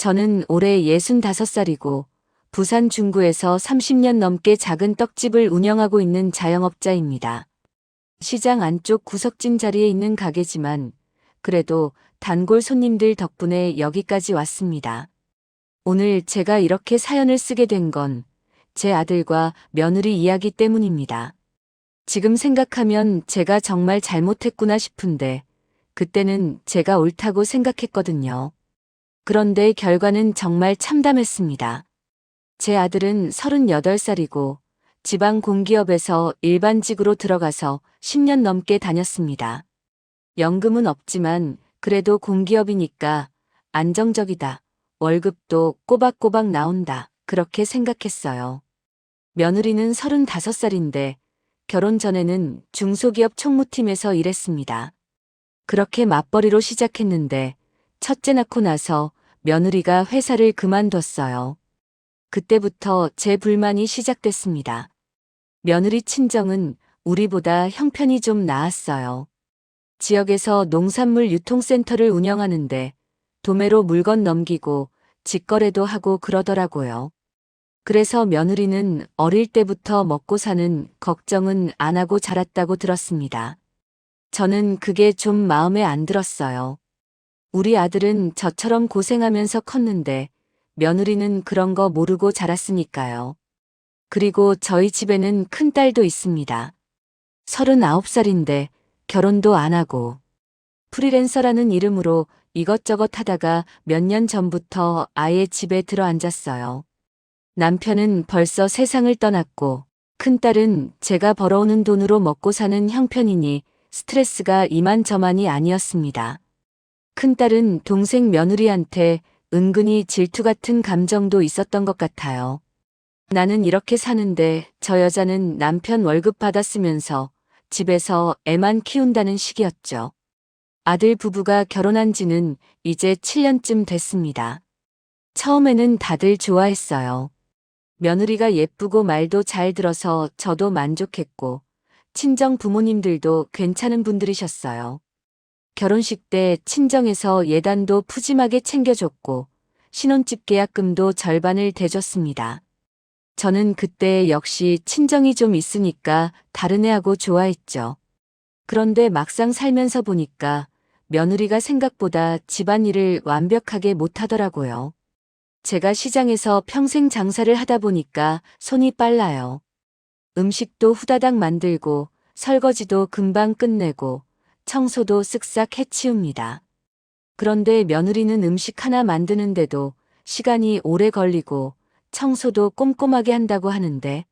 저는 올해 65살이고 부산 중구에서 30년 넘게 작은 떡집을 운영하고 있는 자영업자입니다. 시장 안쪽 구석진 자리에 있는 가게지만 그래도 단골 손님들 덕분에 여기까지 왔습니다. 오늘 제가 이렇게 사연을 쓰게 된 건 제 아들과 며느리 이야기 때문입니다. 지금 생각하면 제가 정말 잘못했구나 싶은데 그때는 제가 옳다고 생각했거든요. 그런데 결과는 정말 참담했습니다. 제 아들은 38살이고 지방 공기업에서 일반직으로 들어가서 10년 넘게 다녔습니다. 연금은 없지만 그래도 공기업이니까 안정적이다. 월급도 꼬박꼬박 나온다. 그렇게 생각했어요. 며느리는 35살인데 결혼 전에는 중소기업 총무팀에서 일했습니다. 그렇게 맞벌이로 시작했는데 첫째 낳고 나서 며느리가 회사를 그만뒀어요. 그때부터 제 불만이 시작됐습니다. 며느리 친정은 우리보다 형편이 좀 나았어요. 지역에서 농산물 유통센터를 운영하는데 도매로 물건 넘기고 직거래도 하고 그러더라고요. 그래서 며느리는 어릴 때부터 먹고 사는 걱정은 안 하고 자랐다고 들었습니다. 저는 그게 좀 마음에 안 들었어요. 우리 아들은 저처럼 고생하면서 컸는데 며느리는 그런 거 모르고 자랐으니까요. 그리고 저희 집에는 큰딸도 있습니다. 39살인데 결혼도 안 하고 프리랜서라는 이름으로 이것저것 하다가 몇 년 전부터 아예 집에 들어앉았어요. 남편은 벌써 세상을 떠났고 큰딸은 제가 벌어오는 돈으로 먹고 사는 형편이니 스트레스가 이만저만이 아니었습니다. 큰딸은 동생 며느리한테 은근히 질투 같은 감정도 있었던 것 같아요. 나는 이렇게 사는데 저 여자는 남편 월급 받았으면서 집에서 애만 키운다는 식이었죠. 아들 부부가 결혼한 지는 이제 7년쯤 됐습니다. 처음에는 다들 좋아했어요. 며느리가 예쁘고 말도 잘 들어서 저도 만족했고 친정 부모님들도 괜찮은 분들이셨어요. 결혼식 때 친정에서 예단도 푸짐하게 챙겨줬고 신혼집 계약금도 절반을 대줬습니다. 저는 그때 역시 친정이 좀 있으니까 다른 애하고 좋아했죠. 그런데 막상 살면서 보니까 며느리가 생각보다 집안일을 완벽하게 못하더라고요. 제가 시장에서 평생 장사를 하다 보니까 손이 빨라요. 음식도 후다닥 만들고 설거지도 금방 끝내고 청소도 쓱싹 해치웁니다. 그런데 며느리는 음식 하나 만드는데도 시간이 오래 걸리고 청소도 꼼꼼하게 한다고 하는데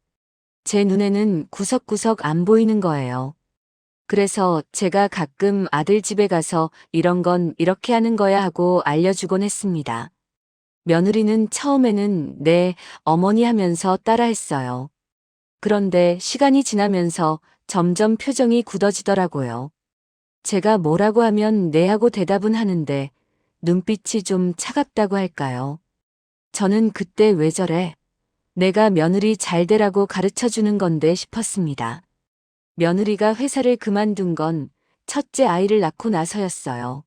제 눈에는 구석구석 안 보이는 거예요. 그래서 제가 가끔 아들 집에 가서 이런 건 이렇게 하는 거야 하고 알려주곤 했습니다. 며느리는 처음에는 네, 어머니 하면서 따라했어요. 그런데 시간이 지나면서 점점 표정이 굳어지더라고요. 제가 뭐라고 하면 네 하고 대답은 하는데 눈빛이 좀 차갑다고 할까요? 저는 그때 왜 저래? 내가 며느리 잘 되라고 가르쳐 주는 건데 싶었습니다. 며느리가 회사를 그만둔 건 첫째 아이를 낳고 나서였어요.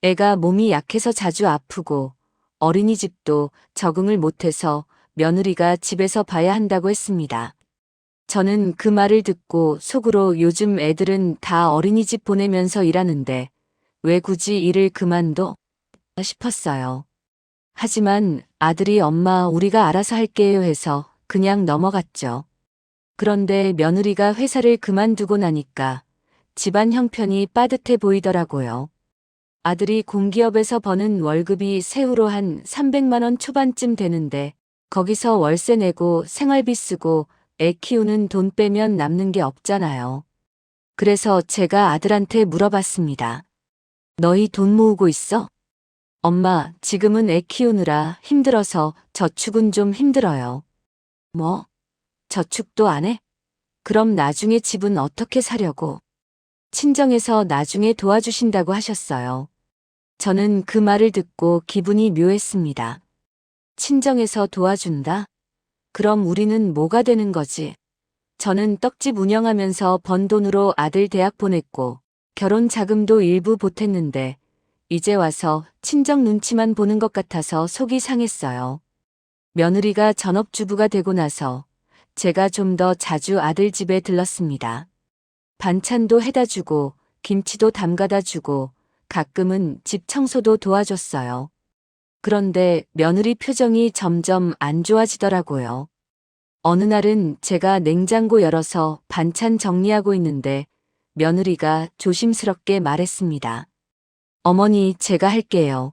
애가 몸이 약해서 자주 아프고 어린이집도 적응을 못해서 며느리가 집에서 봐야 한다고 했습니다. 저는 그 말을 듣고 속으로 요즘 애들은 다 어린이집 보내면서 일하는데 왜 굳이 일을 그만둬? 싶었어요. 하지만 아들이 엄마 우리가 알아서 할게요 해서 그냥 넘어갔죠. 그런데 며느리가 회사를 그만두고 나니까 집안 형편이 빠듯해 보이더라고요. 아들이 공기업에서 버는 월급이 세후로 한 300만 원 초반쯤 되는데 거기서 월세 내고 생활비 쓰고 애 키우는 돈 빼면 남는 게 없잖아요. 그래서 제가 아들한테 물어봤습니다. 너희 돈 모으고 있어? 엄마, 지금은 애 키우느라 힘들어서 저축은 좀 힘들어요. 뭐? 저축도 안 해? 그럼 나중에 집은 어떻게 사려고? 친정에서 나중에 도와주신다고 하셨어요. 저는 그 말을 듣고 기분이 묘했습니다. 친정에서 도와준다? 그럼 우리는 뭐가 되는 거지? 저는 떡집 운영하면서 번 돈으로 아들 대학 보냈고 결혼 자금도 일부 보탰는데 이제 와서 친정 눈치만 보는 것 같아서 속이 상했어요. 며느리가 전업주부가 되고 나서 제가 좀 더 자주 아들 집에 들렀습니다. 반찬도 해다 주고 김치도 담가다 주고 가끔은 집 청소도 도와줬어요. 그런데 며느리 표정이 점점 안 좋아지더라고요. 어느 날은 제가 냉장고 열어서 반찬 정리하고 있는데 며느리가 조심스럽게 말했습니다. 어머니, 제가 할게요.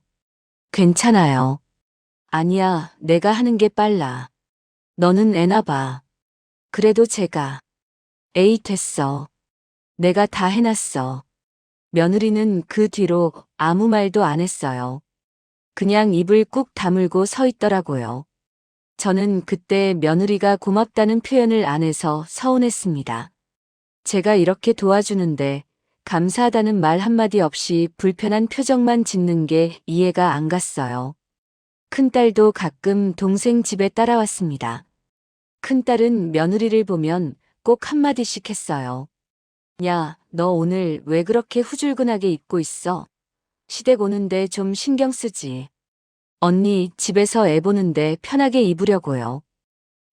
괜찮아요. 아니야, 내가 하는 게 빨라. 너는 애나 봐. 그래도 제가. 에이, 됐어. 내가 다 해놨어. 며느리는 그 뒤로 아무 말도 안 했어요. 그냥 입을 꾹 다물고 서 있더라고요. 저는 그때 며느리가 고맙다는 표현을 안 해서 서운했습니다. 제가 이렇게 도와주는데 감사하다는 말 한마디 없이 불편한 표정만 짓는 게 이해가 안 갔어요. 큰딸도 가끔 동생 집에 따라왔습니다. 큰딸은 며느리를 보면 꼭 한마디씩 했어요. 야, 너 오늘 왜 그렇게 후줄근하게 입고 있어? 시댁 오는데 좀 신경 쓰지. 언니, 집에서 애 보는데 편하게 입으려고요.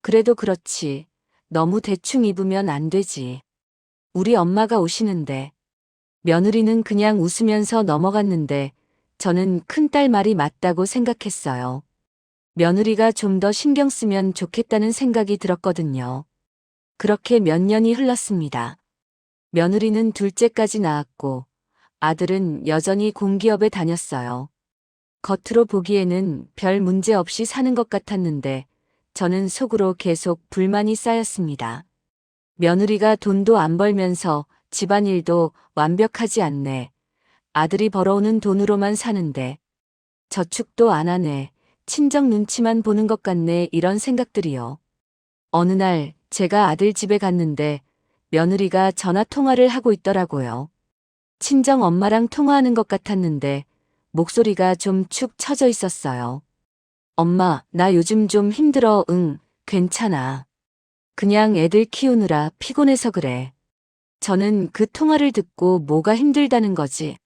그래도 그렇지. 너무 대충 입으면 안 되지. 우리 엄마가 오시는데. 며느리는 그냥 웃으면서 넘어갔는데 저는 큰딸 말이 맞다고 생각했어요. 며느리가 좀 더 신경 쓰면 좋겠다는 생각이 들었거든요. 그렇게 몇 년이 흘렀습니다. 며느리는 둘째까지 낳았고 아들은 여전히 공기업에 다녔어요. 겉으로 보기에는 별 문제 없이 사는 것 같았는데 저는 속으로 계속 불만이 쌓였습니다. 며느리가 돈도 안 벌면서 집안일도 완벽하지 않네. 아들이 벌어오는 돈으로만 사는데 저축도 안 하네. 친정 눈치만 보는 것 같네. 이런 생각들이요. 어느 날 제가 아들 집에 갔는데 며느리가 전화 통화를 하고 있더라고요. 친정 엄마랑 통화하는 것 같았는데 목소리가 좀 축 처져 있었어요. 엄마, 나 요즘 좀 힘들어. 응, 괜찮아. 그냥 애들 키우느라 피곤해서 그래. 저는 그 통화를 듣고 뭐가 힘들다는 거지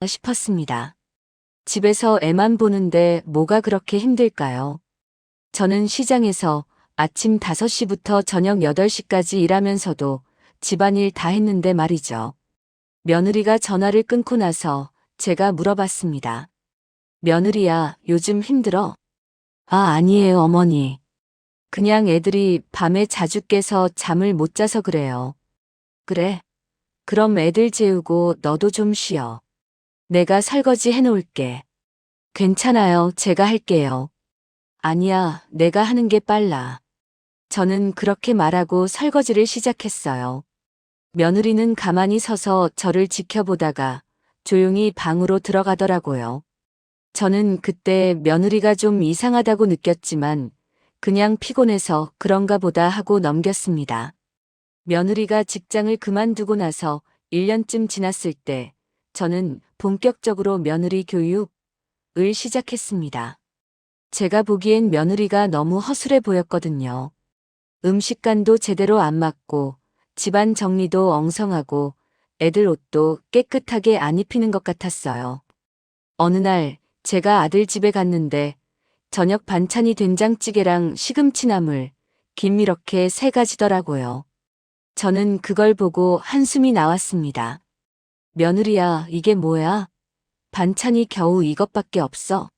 싶었습니다. 집에서 애만 보는데 뭐가 그렇게 힘들까요? 저는 시장에서 아침 5시부터 저녁 8시까지 일하면서도 집안일 다 했는데 말이죠. 며느리가 전화를 끊고 나서 제가 물어봤습니다. 며느리야, 요즘 힘들어? 아, 아니에요, 어머니. 그냥 애들이 밤에 자주 깨서 잠을 못 자서 그래요. 그래? 그럼 애들 재우고 너도 좀 쉬어. 내가 설거지 해놓을게. 괜찮아요, 제가 할게요. 아니야, 내가 하는 게 빨라. 저는 그렇게 말하고 설거지를 시작했어요. 며느리는 가만히 서서 저를 지켜보다가 조용히 방으로 들어가더라고요. 저는 그때 며느리가 좀 이상하다고 느꼈지만 그냥 피곤해서 그런가 보다 하고 넘겼습니다. 며느리가 직장을 그만두고 나서 1년쯤 지났을 때 저는 본격적으로 며느리 교육을 시작했습니다. 제가 보기엔 며느리가 너무 허술해 보였거든요. 음식간도 제대로 안 맞고 집안 정리도 엉성하고 애들 옷도 깨끗하게 안 입히는 것 같았어요. 어느 날 제가 아들 집에 갔는데 저녁 반찬이 된장찌개랑 시금치나물, 김 이렇게 3가지더라고요. 저는 그걸 보고 한숨이 나왔습니다. 며느리야, 이게 뭐야? 반찬이 겨우 이것밖에 없어.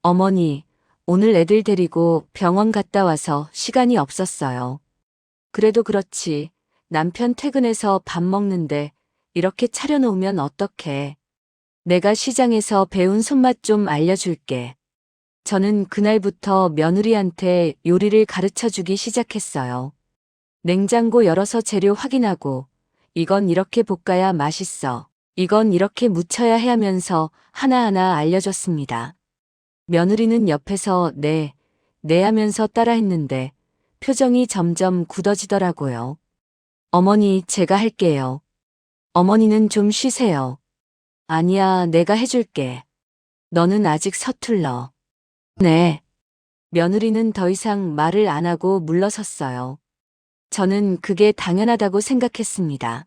어머니, 오늘 애들 데리고 병원 갔다 와서 시간이 없었어요. 그래도 그렇지. 남편 퇴근해서 밥 먹는데 이렇게 차려놓으면 어떡해. 내가 시장에서 배운 손맛 좀 알려줄게. 저는 그날부터 며느리한테 요리를 가르쳐주기 시작했어요. 냉장고 열어서 재료 확인하고 이건 이렇게 볶아야 맛있어. 이건 이렇게 무쳐야 해 하면서 하나하나 알려줬습니다. 며느리는 옆에서 네 하면서 따라했는데 표정이 점점 굳어지더라고요. 어머니, 제가 할게요. 어머니는 좀 쉬세요. 아니야, 내가 해줄게. 너는 아직 서툴러. 네. 며느리는 더 이상 말을 안 하고 물러섰어요. 저는 그게 당연하다고 생각했습니다.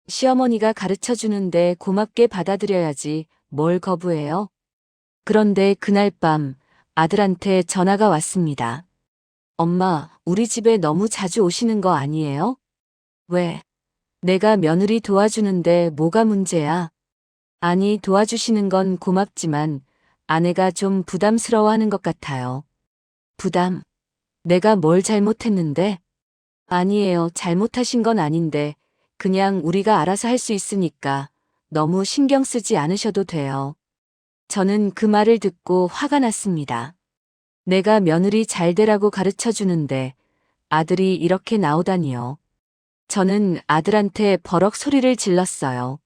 시어머니가 가르쳐 주는데 고맙게 받아들여야지 뭘 거부해요? 그런데 그날 밤 아들한테 전화가 왔습니다. 엄마, 우리 집에 너무 자주 오시는 거 아니에요? 왜? 내가 며느리 도와주는데 뭐가 문제야? 아니, 도와주시는 건 고맙지만 아내가 좀 부담스러워하는 것 같아요. 부담? 내가 뭘 잘못했는데? 아니에요. 잘못하신 건 아닌데 그냥 우리가 알아서 할 수 있으니까 너무 신경 쓰지 않으셔도 돼요. 저는 그 말을 듣고 화가 났습니다. 내가 며느리 잘 되라고 가르쳐 주는데 아들이 이렇게 나오다니요. 저는 아들한테 버럭 소리를 질렀어요.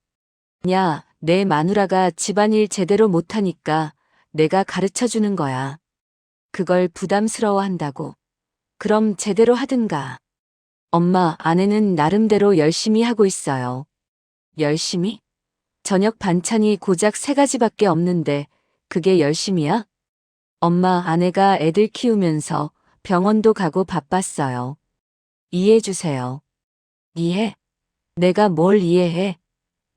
야, 내 마누라가 집안일 제대로 못하니까 내가 가르쳐 주는 거야. 그걸 부담스러워한다고. 그럼 제대로 하든가. 엄마, 아내는 나름대로 열심히 하고 있어요. 열심히? 저녁 반찬이 고작 3가지밖에 없는데 그게 열심이야? 엄마, 아내가 애들 키우면서 병원도 가고 바빴어요. 이해해 주세요. 이해? 내가 뭘 이해해?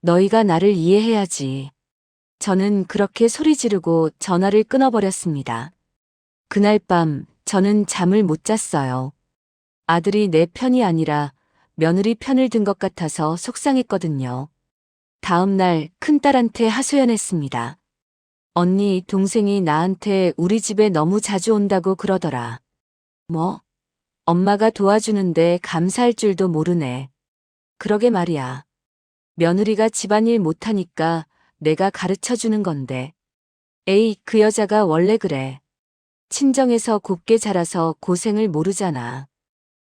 너희가 나를 이해해야지. 저는 그렇게 소리 지르고 전화를 끊어버렸습니다. 그날 밤 저는 잠을 못 잤어요. 아들이 내 편이 아니라 며느리 편을 든 것 같아서 속상했거든요. 다음 날 큰딸한테 하소연했습니다. 언니, 동생이 나한테 우리 집에 너무 자주 온다고 그러더라. 뭐? 엄마가 도와주는데 감사할 줄도 모르네. 그러게 말이야. 며느리가 집안일 못하니까 내가 가르쳐 주는 건데. 에이, 그 여자가 원래 그래. 친정에서 곱게 자라서 고생을 모르잖아.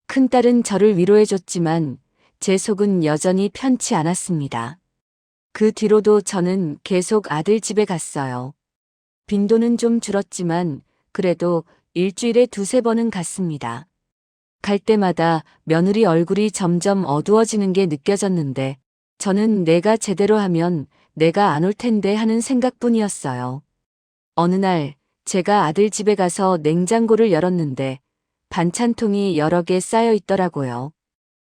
큰딸은 저를 위로해줬지만 제 속은 여전히 편치 않았습니다. 그 뒤로도 저는 계속 아들 집에 갔어요. 빈도는 좀 줄었지만 그래도 일주일에 2~3번은 갔습니다. 갈 때마다 며느리 얼굴이 점점 어두워지는 게 느껴졌는데 저는 내가 제대로 하면 내가 안 올 텐데 하는 생각뿐이었어요. 어느 날 제가 아들 집에 가서 냉장고를 열었는데 반찬통이 여러 개 쌓여 있더라고요.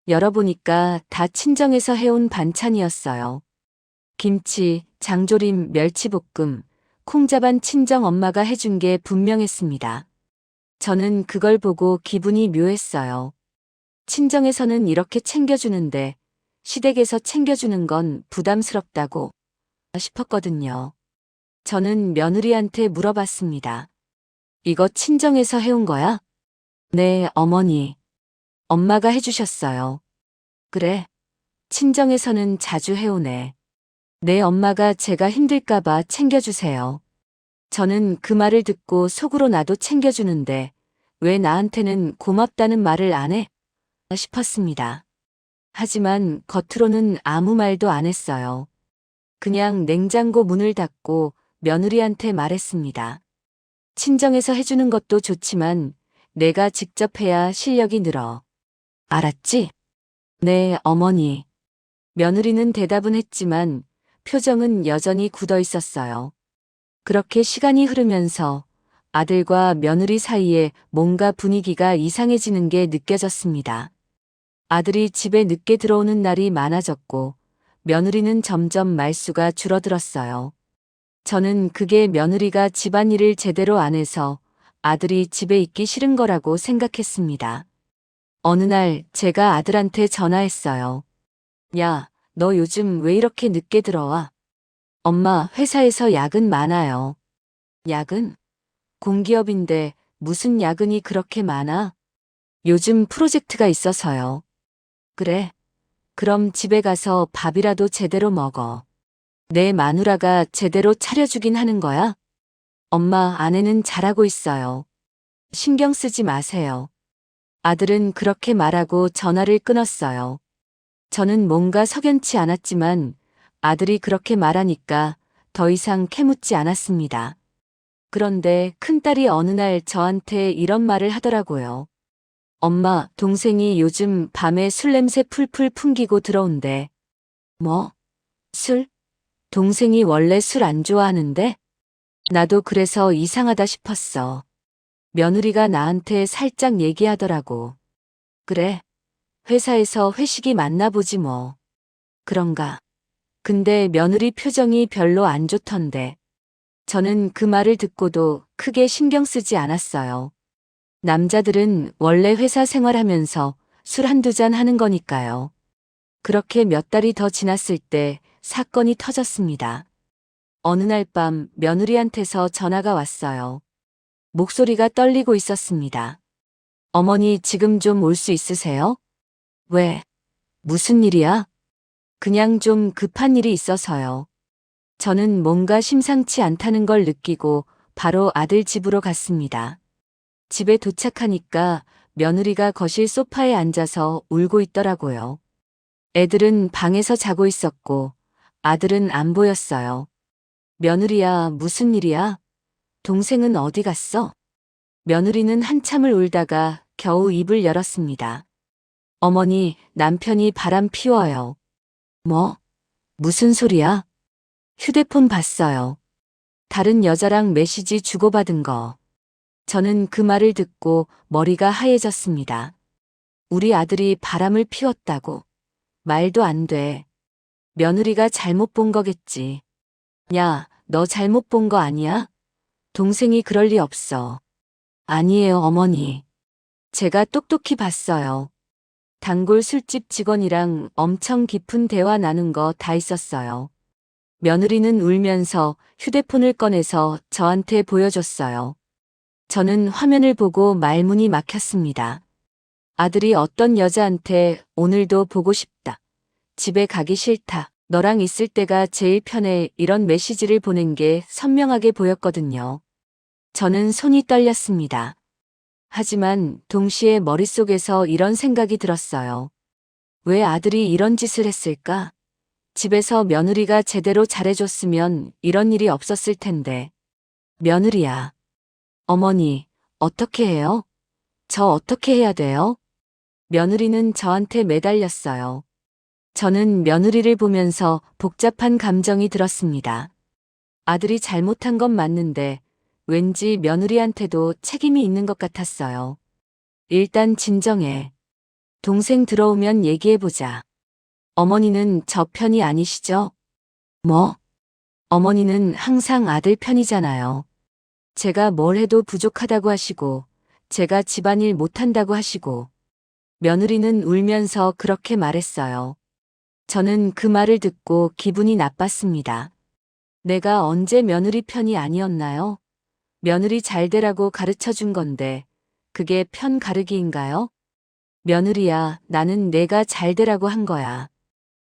열어보니까 다 친정에서 해온 반찬이었어요. 김치, 장조림, 멸치볶음, 콩자반 친정 엄마가 해준 게 분명했습니다. 저는 그걸 보고 기분이 묘했어요. 친정에서는 이렇게 챙겨주는데 시댁에서 챙겨주는 건 부담스럽다고 싶었거든요. 저는 며느리한테 물어봤습니다. 이거 친정에서 해온 거야? 네, 어머니. 엄마가 해주셨어요. 그래. 친정에서는 자주 해오네. 내 엄마가 제가 힘들까봐 챙겨주세요. 저는 그 말을 듣고 속으로 나도 챙겨주는데 왜 나한테는 고맙다는 말을 안 해? 싶었습니다. 하지만 겉으로는 아무 말도 안 했어요. 그냥 냉장고 문을 닫고 며느리한테 말했습니다. 친정에서 해주는 것도 좋지만 내가 직접 해야 실력이 늘어. 알았지? 네, 어머니. 며느리는 대답은 했지만 표정은 여전히 굳어 있었어요. 그렇게 시간이 흐르면서 아들과 며느리 사이에 뭔가 분위기가 이상해지는 게 느껴졌습니다. 아들이 집에 늦게 들어오는 날이 많아졌고 며느리는 점점 말수가 줄어들었어요. 저는 그게 며느리가 집안일을 제대로 안 해서 아들이 집에 있기 싫은 거라고 생각했습니다. 어느 날 제가 아들한테 전화했어요. 야, 너 요즘 왜 이렇게 늦게 들어와? 엄마, 회사에서 야근 많아요. 야근? 공기업인데 무슨 야근이 그렇게 많아? 요즘 프로젝트가 있어서요. 그래. 그럼 집에 가서 밥이라도 제대로 먹어. 내 마누라가 제대로 차려주긴 하는 거야? 엄마, 아내는 잘하고 있어요. 신경 쓰지 마세요. 아들은 그렇게 말하고 전화를 끊었어요. 저는 뭔가 석연치 않았지만 아들이 그렇게 말하니까 더 이상 캐묻지 않았습니다. 그런데 큰딸이 어느 날 저한테 이런 말을 하더라고요. 엄마, 동생이 요즘 밤에 술 냄새 풀풀 풍기고 들어온대. 뭐? 술? 동생이 원래 술 안 좋아하는데? 나도 그래서 이상하다 싶었어. 며느리가 나한테 살짝 얘기하더라고. 그래. 회사에서 회식이 맞나 보지 뭐. 그런가. 근데 며느리 표정이 별로 안 좋던데. 저는 그 말을 듣고도 크게 신경 쓰지 않았어요. 남자들은 원래 회사 생활하면서 술 한두 잔 하는 거니까요. 그렇게 몇 달이 더 지났을 때 사건이 터졌습니다. 어느 날 밤 며느리한테서 전화가 왔어요. 목소리가 떨리고 있었습니다. 어머니 지금 좀 올 수 있으세요? 왜? 무슨 일이야? 그냥 좀 급한 일이 있어서요. 저는 뭔가 심상치 않다는 걸 느끼고 바로 아들 집으로 갔습니다. 집에 도착하니까 며느리가 거실 소파에 앉아서 울고 있더라고요. 애들은 방에서 자고 있었고 아들은 안 보였어요. 며느리야, 무슨 일이야? 동생은 어디 갔어? 며느리는 한참을 울다가 겨우 입을 열었습니다. 어머니, 남편이 바람 피워요. 뭐? 무슨 소리야? 휴대폰 봤어요. 다른 여자랑 메시지 주고받은 거. 저는 그 말을 듣고 머리가 하얘졌습니다. 우리 아들이 바람을 피웠다고. 말도 안 돼. 며느리가 잘못 본 거겠지. 야, 너 잘못 본 거 아니야? 동생이 그럴 리 없어. 아니에요, 어머니. 제가 똑똑히 봤어요. 단골 술집 직원이랑 엄청 깊은 대화 나눈 거 다 있었어요. 며느리는 울면서 휴대폰을 꺼내서 저한테 보여줬어요. 저는 화면을 보고 말문이 막혔습니다. 아들이 어떤 여자한테 오늘도 보고 싶다. 집에 가기 싫다. 너랑 있을 때가 제일 편해. 이런 메시지를 보낸 게 선명하게 보였거든요. 저는 손이 떨렸습니다. 하지만 동시에 머릿속에서 이런 생각이 들었어요. 왜 아들이 이런 짓을 했을까? 집에서 며느리가 제대로 잘해줬으면 이런 일이 없었을 텐데. 며느리야. 어머니, 어떻게 해요? 저 어떻게 해야 돼요? 며느리는 저한테 매달렸어요. 저는 며느리를 보면서 복잡한 감정이 들었습니다. 아들이 잘못한 건 맞는데 왠지 며느리한테도 책임이 있는 것 같았어요. 일단 진정해. 동생 들어오면 얘기해보자. 어머니는 저 편이 아니시죠? 뭐? 어머니는 항상 아들 편이잖아요. 제가 뭘 해도 부족하다고 하시고, 제가 집안일 못한다고 하시고, 며느리는 울면서 그렇게 말했어요. 저는 그 말을 듣고 기분이 나빴습니다. 내가 언제 며느리 편이 아니었나요? 며느리 잘 되라고 가르쳐 준 건데, 그게 편 가르기인가요? 며느리야, 나는 내가 잘 되라고 한 거야.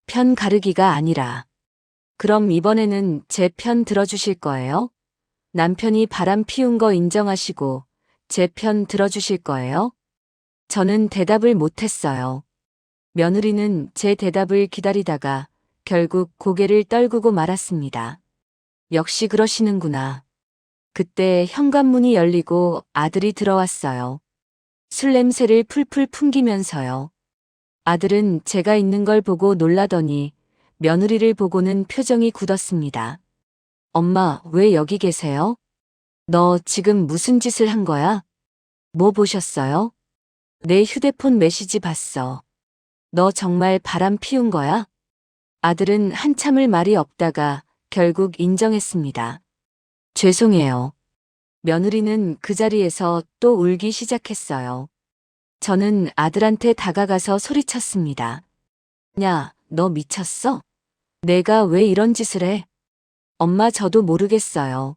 편 가르기가 아니라. 그럼 이번에는 제 편 들어주실 거예요? 남편이 바람 피운 거 인정하시고 제 편 들어주실 거예요? 저는 대답을 못했어요. 며느리는 제 대답을 기다리다가 결국 고개를 떨구고 말았습니다. 역시 그러시는구나. 그때 현관문이 열리고 아들이 들어왔어요. 술 냄새를 풀풀 풍기면서요. 아들은 제가 있는 걸 보고 놀라더니 며느리를 보고는 표정이 굳었습니다. 엄마, 왜 여기 계세요? 너 지금 무슨 짓을 한 거야? 뭐 보셨어요? 내 휴대폰 메시지 봤어. 너 정말 바람 피운 거야? 아들은 한참을 말이 없다가 결국 인정했습니다. 죄송해요. 며느리는 그 자리에서 또 울기 시작했어요. 저는 아들한테 다가가서 소리쳤습니다. 야, 너 미쳤어? 내가 왜 이런 짓을 해? 엄마 저도 모르겠어요.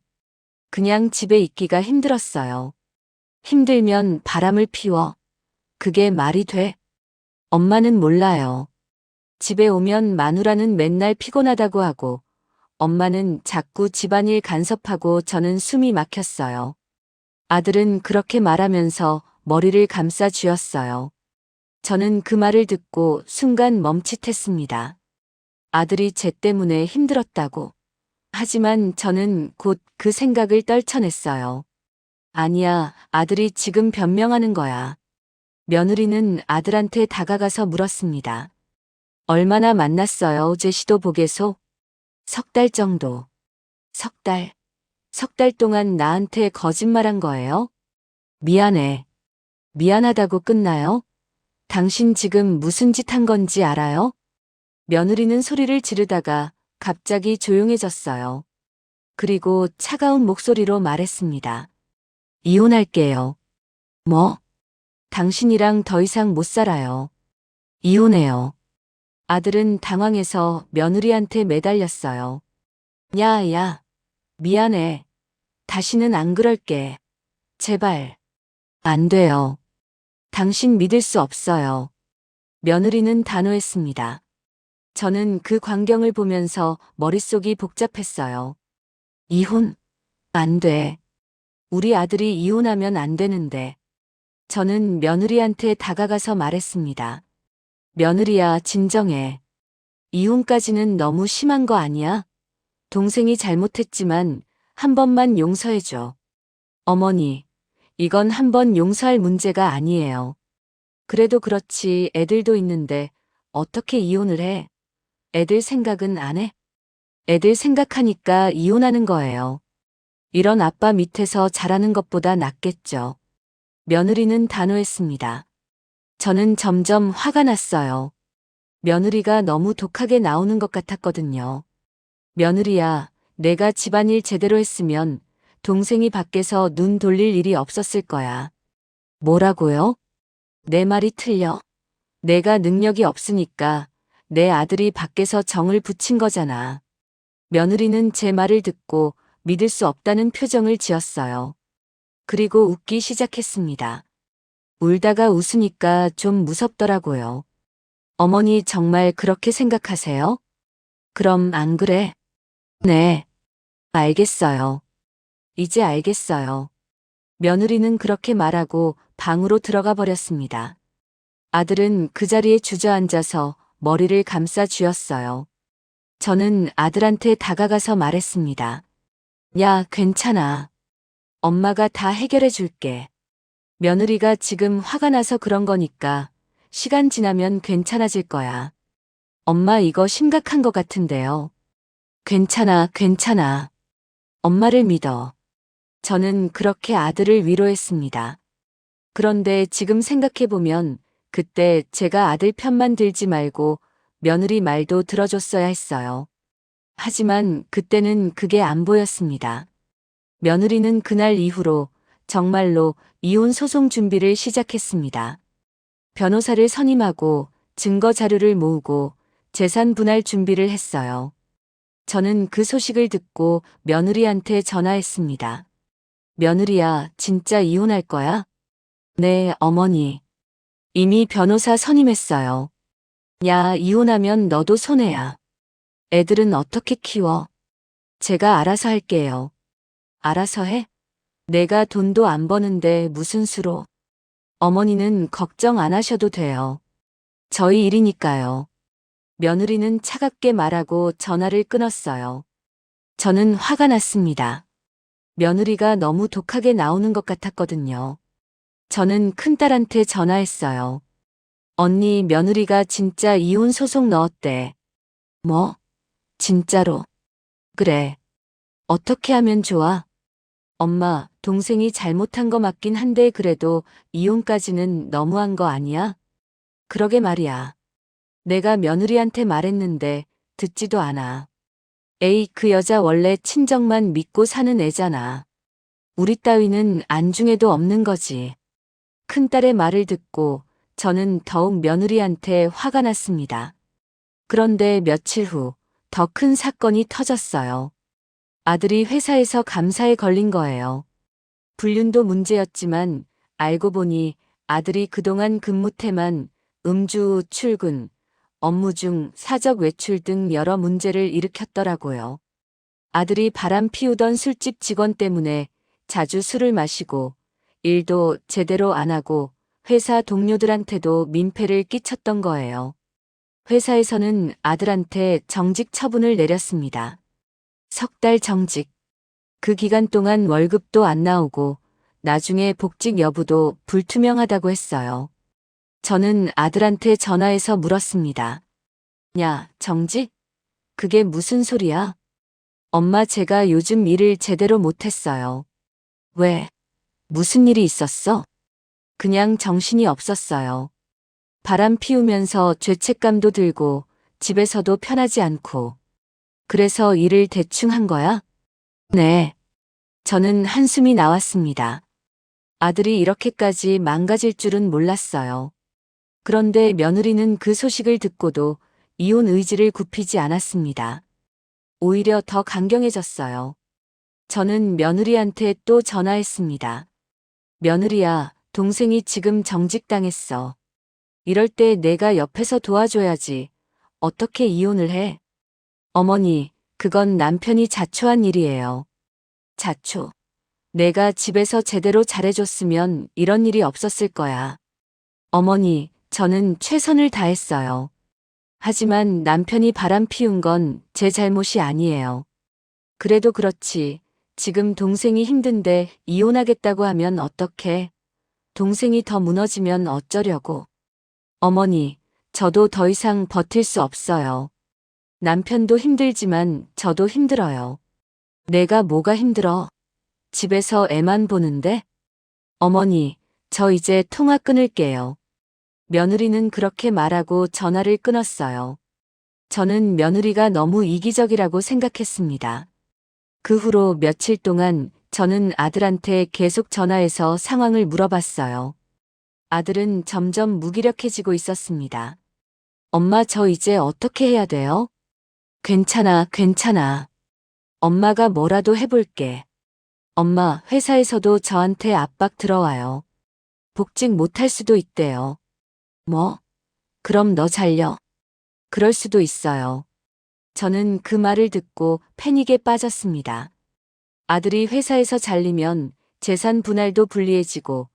그냥 집에 있기가 힘들었어요. 힘들면 바람을 피워. 그게 말이 돼? 엄마는 몰라요. 집에 오면 마누라는 맨날 피곤하다고 하고 엄마는 자꾸 집안일 간섭하고 저는 숨이 막혔어요. 아들은 그렇게 말하면서 머리를 감싸 쥐었어요. 저는 그 말을 듣고 순간 멈칫했습니다. 아들이 쟤 때문에 힘들었다고. 하지만 저는 곧 그 생각을 떨쳐냈어요. 아니야, 아들이 지금 변명하는 거야. 며느리는 아들한테 다가가서 물었습니다. 얼마나 만났어요, 제시도 보게소? 3달 정도. 3달. 3달 동안 나한테 거짓말한 거예요? 미안해. 미안하다고 끝나요? 당신 지금 무슨 짓 한 건지 알아요? 며느리는 소리를 지르다가 갑자기 조용해졌어요. 그리고 차가운 목소리로 말했습니다. 이혼할게요. 뭐? 당신이랑 더 이상 못 살아요. 이혼해요. 아들은 당황해서 며느리한테 매달렸어요. 야, 야, 미안해. 다시는 안 그럴게. 제발. 안 돼요. 당신 믿을 수 없어요. 며느리는 단호했습니다. 저는 그 광경을 보면서 머릿속이 복잡했어요. 이혼? 안 돼. 우리 아들이 이혼하면 안 되는데. 저는 며느리한테 다가가서 말했습니다. 며느리야, 진정해. 이혼까지는 너무 심한 거 아니야? 동생이 잘못했지만 한 번만 용서해줘. 어머니, 이건 한 번 용서할 문제가 아니에요. 그래도 그렇지 애들도 있는데 어떻게 이혼을 해? 애들 생각은 안 해? 애들 생각하니까 이혼하는 거예요. 이런 아빠 밑에서 자라는 것보다 낫겠죠. 며느리는 단호했습니다. 저는 점점 화가 났어요. 며느리가 너무 독하게 나오는 것 같았거든요. 며느리야, 내가 집안일 제대로 했으면 동생이 밖에서 눈 돌릴 일이 없었을 거야. 뭐라고요? 내 말이 틀려. 내가 능력이 없으니까 내 아들이 밖에서 정을 붙인 거잖아. 며느리는 제 말을 듣고 믿을 수 없다는 표정을 지었어요. 그리고 웃기 시작했습니다. 울다가 웃으니까 좀 무섭더라고요. 어머니 정말 그렇게 생각하세요? 그럼 안 그래? 네. 알겠어요. 이제 알겠어요. 며느리는 그렇게 말하고 방으로 들어가 버렸습니다. 아들은 그 자리에 주저앉아서 머리를 감싸 쥐었어요. 저는 아들한테 다가가서 말했습니다. 야, 괜찮아. 엄마가 다 해결해 줄게. 며느리가 지금 화가 나서 그런 거니까 시간 지나면 괜찮아질 거야. 엄마 이거 심각한 것 같은데요. 괜찮아, 괜찮아. 엄마를 믿어. 저는 그렇게 아들을 위로했습니다. 그런데 지금 생각해보면 그때 제가 아들 편만 들지 말고 며느리 말도 들어줬어야 했어요. 하지만 그때는 그게 안 보였습니다. 며느리는 그날 이후로 정말로 이혼 소송 준비를 시작했습니다. 변호사를 선임하고 증거 자료를 모으고 재산 분할 준비를 했어요. 저는 그 소식을 듣고 며느리한테 전화했습니다. 며느리야, 진짜 이혼할 거야? 네, 어머니. 이미 변호사 선임했어요. 야, 이혼하면 너도 손해야. 애들은 어떻게 키워? 제가 알아서 할게요. 알아서 해? 내가 돈도 안 버는데 무슨 수로? 어머니는 걱정 안 하셔도 돼요. 저희 일이니까요. 며느리는 차갑게 말하고 전화를 끊었어요. 저는 화가 났습니다. 며느리가 너무 독하게 나오는 것 같았거든요. 저는 큰딸한테 전화했어요. 언니, 며느리가 진짜 이혼 소송 넣었대. 뭐? 진짜로? 그래. 어떻게 하면 좋아? 엄마, 동생이 잘못한 거 맞긴 한데 그래도 이혼까지는 너무한 거 아니야? 그러게 말이야. 내가 며느리한테 말했는데 듣지도 않아. 에이, 그 여자 원래 친정만 믿고 사는 애잖아. 우리 따위는 안중에도 없는 거지. 큰딸의 말을 듣고 저는 더욱 며느리한테 화가 났습니다. 그런데 며칠 후 더 큰 사건이 터졌어요. 아들이 회사에서 감사에 걸린 거예요. 불륜도 문제였지만 알고 보니 아들이 그동안 근무태만 음주 출근, 업무 중 사적 외출 등 여러 문제를 일으켰더라고요. 아들이 바람 피우던 술집 직원 때문에 자주 술을 마시고 일도 제대로 안 하고 회사 동료들한테도 민폐를 끼쳤던 거예요. 회사에서는 아들한테 정직 처분을 내렸습니다. 3달 정직. 그 기간 동안 월급도 안 나오고 나중에 복직 여부도 불투명하다고 했어요. 저는 아들한테 전화해서 물었습니다. 야, 정직? 그게 무슨 소리야? 엄마, 제가 요즘 일을 제대로 못했어요. 왜? 무슨 일이 있었어? 그냥 정신이 없었어요. 바람 피우면서 죄책감도 들고 집에서도 편하지 않고 그래서 일을 대충 한 거야? 네. 저는 한숨이 나왔습니다. 아들이 이렇게까지 망가질 줄은 몰랐어요. 그런데 며느리는 그 소식을 듣고도 이혼 의지를 굽히지 않았습니다. 오히려 더 강경해졌어요. 저는 며느리한테 또 전화했습니다. 며느리야, 동생이 지금 정직당했어. 이럴 때 내가 옆에서 도와줘야지. 어떻게 이혼을 해? 어머니, 그건 남편이 자초한 일이에요. 자초. 내가 집에서 제대로 잘해줬으면 이런 일이 없었을 거야. 어머니, 저는 최선을 다했어요. 하지만 남편이 바람 피운 건 제 잘못이 아니에요. 그래도 그렇지. 지금 동생이 힘든데 이혼하겠다고 하면 어떡해? 동생이 더 무너지면 어쩌려고. 어머니, 저도 더 이상 버틸 수 없어요. 남편도 힘들지만 저도 힘들어요. 내가 뭐가 힘들어? 집에서 애만 보는데? 어머니, 저 이제 통화 끊을게요. 며느리는 그렇게 말하고 전화를 끊었어요. 저는 며느리가 너무 이기적이라고 생각했습니다. 그 후로 며칠 동안 저는 아들한테 계속 전화해서 상황을 물어봤어요. 아들은 점점 무기력해지고 있었습니다. 엄마, 저 이제 어떻게 해야 돼요? 괜찮아, 괜찮아. 엄마가 뭐라도 해볼게. 엄마, 회사에서도 저한테 압박 들어와요. 복직 못할 수도 있대요. 뭐? 그럼 너 잘려. 그럴 수도 있어요. 저는 그 말을 듣고 패닉에 빠졌습니다. 아들이 회사에서 잘리면 재산 분할도 불리해지고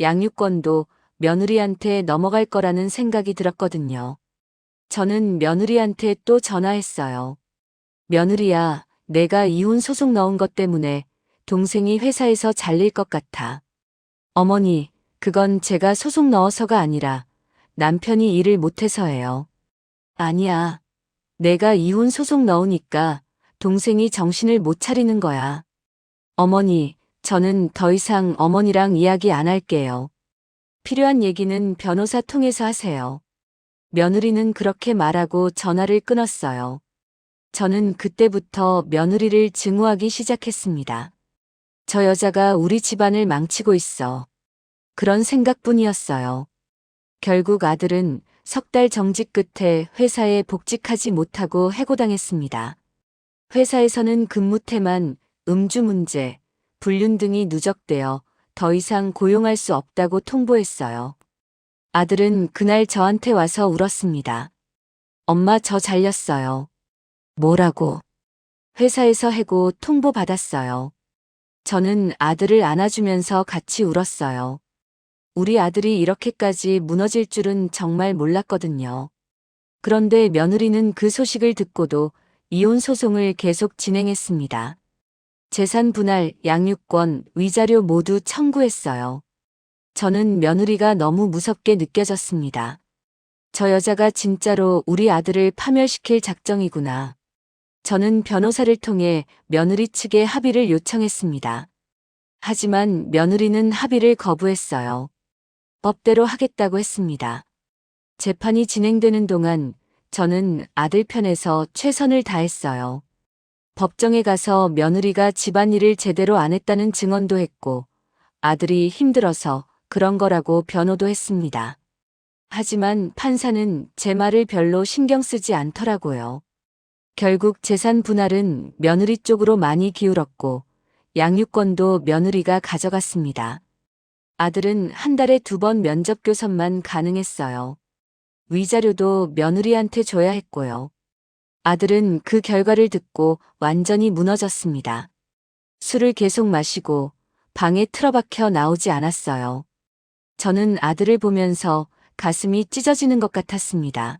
양육권도 며느리한테 넘어갈 거라는 생각이 들었거든요. 저는 며느리한테 또 전화했어요. 며느리야, 내가 이혼 소송 넣은 것 때문에 동생이 회사에서 잘릴 것 같아. 어머니, 그건 제가 소송 넣어서가 아니라 남편이 일을 못해서예요. 아니야. 내가 이혼 소송 넣으니까 동생이 정신을 못 차리는 거야. 어머니, 저는 더 이상 어머니랑 이야기 안 할게요. 필요한 얘기는 변호사 통해서 하세요. 며느리는 그렇게 말하고 전화를 끊었어요. 저는 그때부터 며느리를 증오하기 시작했습니다. 저 여자가 우리 집안을 망치고 있어. 그런 생각뿐이었어요. 결국 아들은 석 달 정직 끝에 회사에 복직하지 못하고 해고당했습니다. 회사에서는 근무태만, 음주 문제, 불륜 등이 누적되어 더 이상 고용할 수 없다고 통보했어요. 아들은 그날 저한테 와서 울었습니다. 엄마, 저 잘렸어요. 뭐라고? 회사에서 해고 통보받았어요. 저는 아들을 안아주면서 같이 울었어요. 우리 아들이 이렇게까지 무너질 줄은 정말 몰랐거든요. 그런데 며느리는 그 소식을 듣고도 이혼 소송을 계속 진행했습니다. 재산 분할, 양육권, 위자료 모두 청구했어요. 저는 며느리가 너무 무섭게 느껴졌습니다. 저 여자가 진짜로 우리 아들을 파멸시킬 작정이구나. 저는 변호사를 통해 며느리 측에 합의를 요청했습니다. 하지만 며느리는 합의를 거부했어요. 법대로 하겠다고 했습니다. 재판이 진행되는 동안 저는 아들 편에서 최선을 다했어요. 법정에 가서 며느리가 집안일을 제대로 안 했다는 증언도 했고 아들이 힘들어서 그런 거라고 변호도 했습니다. 하지만 판사는 제 말을 별로 신경 쓰지 않더라고요. 결국 재산 분할은 며느리 쪽으로 많이 기울었고 양육권도 며느리가 가져갔습니다. 아들은 한 달에 2번 면접 교섭만 가능했어요. 위자료도 며느리한테 줘야 했고요. 아들은 그 결과를 듣고 완전히 무너졌습니다. 술을 계속 마시고 방에 틀어박혀 나오지 않았어요. 저는 아들을 보면서 가슴이 찢어지는 것 같았습니다.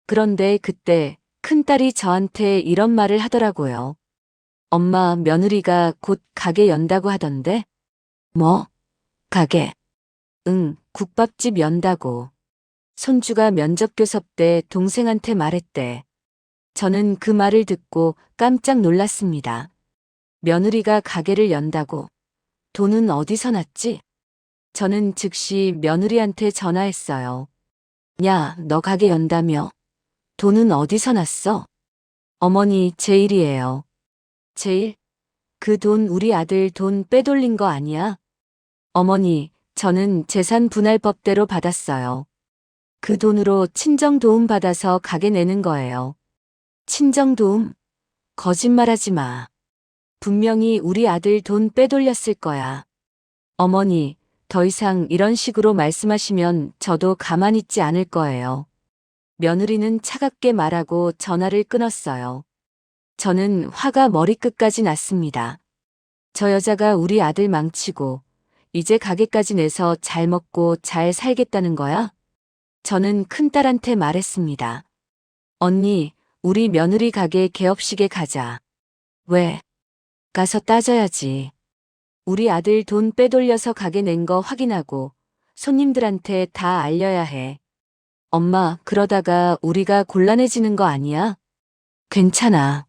그런데 그때 큰딸이 저한테 이런 말을 하더라고요. 엄마, 며느리가 곧 가게 연다고 하던데? 뭐? 가게? 응, 국밥집 연다고. 손주가 면접 교섭 때 동생한테 말했대. 저는 그 말을 듣고 깜짝 놀랐습니다. 며느리가 가게를 연다고. 돈은 어디서 났지? 저는 즉시 며느리한테 전화했어요. 야, 너 가게 연다며? 돈은 어디서 났어? 어머니, 제일이에요. 제일? 그 돈 우리 아들 돈 빼돌린 거 아니야? 어머니, 저는 재산 분할법대로 받았어요. 그 돈으로 친정 도움 받아서 가게 내는 거예요. 친정 도움? 거짓말하지 마. 분명히 우리 아들 돈 빼돌렸을 거야. 어머니, 더 이상 이런 식으로 말씀하시면 저도 가만히 있지 않을 거예요. 며느리는 차갑게 말하고 전화를 끊었어요. 저는 화가 머리끝까지 났습니다. 저 여자가 우리 아들 망치고 이제 가게까지 내서 잘 먹고 잘 살겠다는 거야? 저는 큰딸한테 말했습니다. 언니, 우리 며느리 가게 개업식에 가자. 왜? 가서 따져야지. 우리 아들 돈 빼돌려서 가게 낸 거 확인하고 손님들한테 다 알려야 해. 엄마, 그러다가 우리가 곤란해지는 거 아니야? 괜찮아.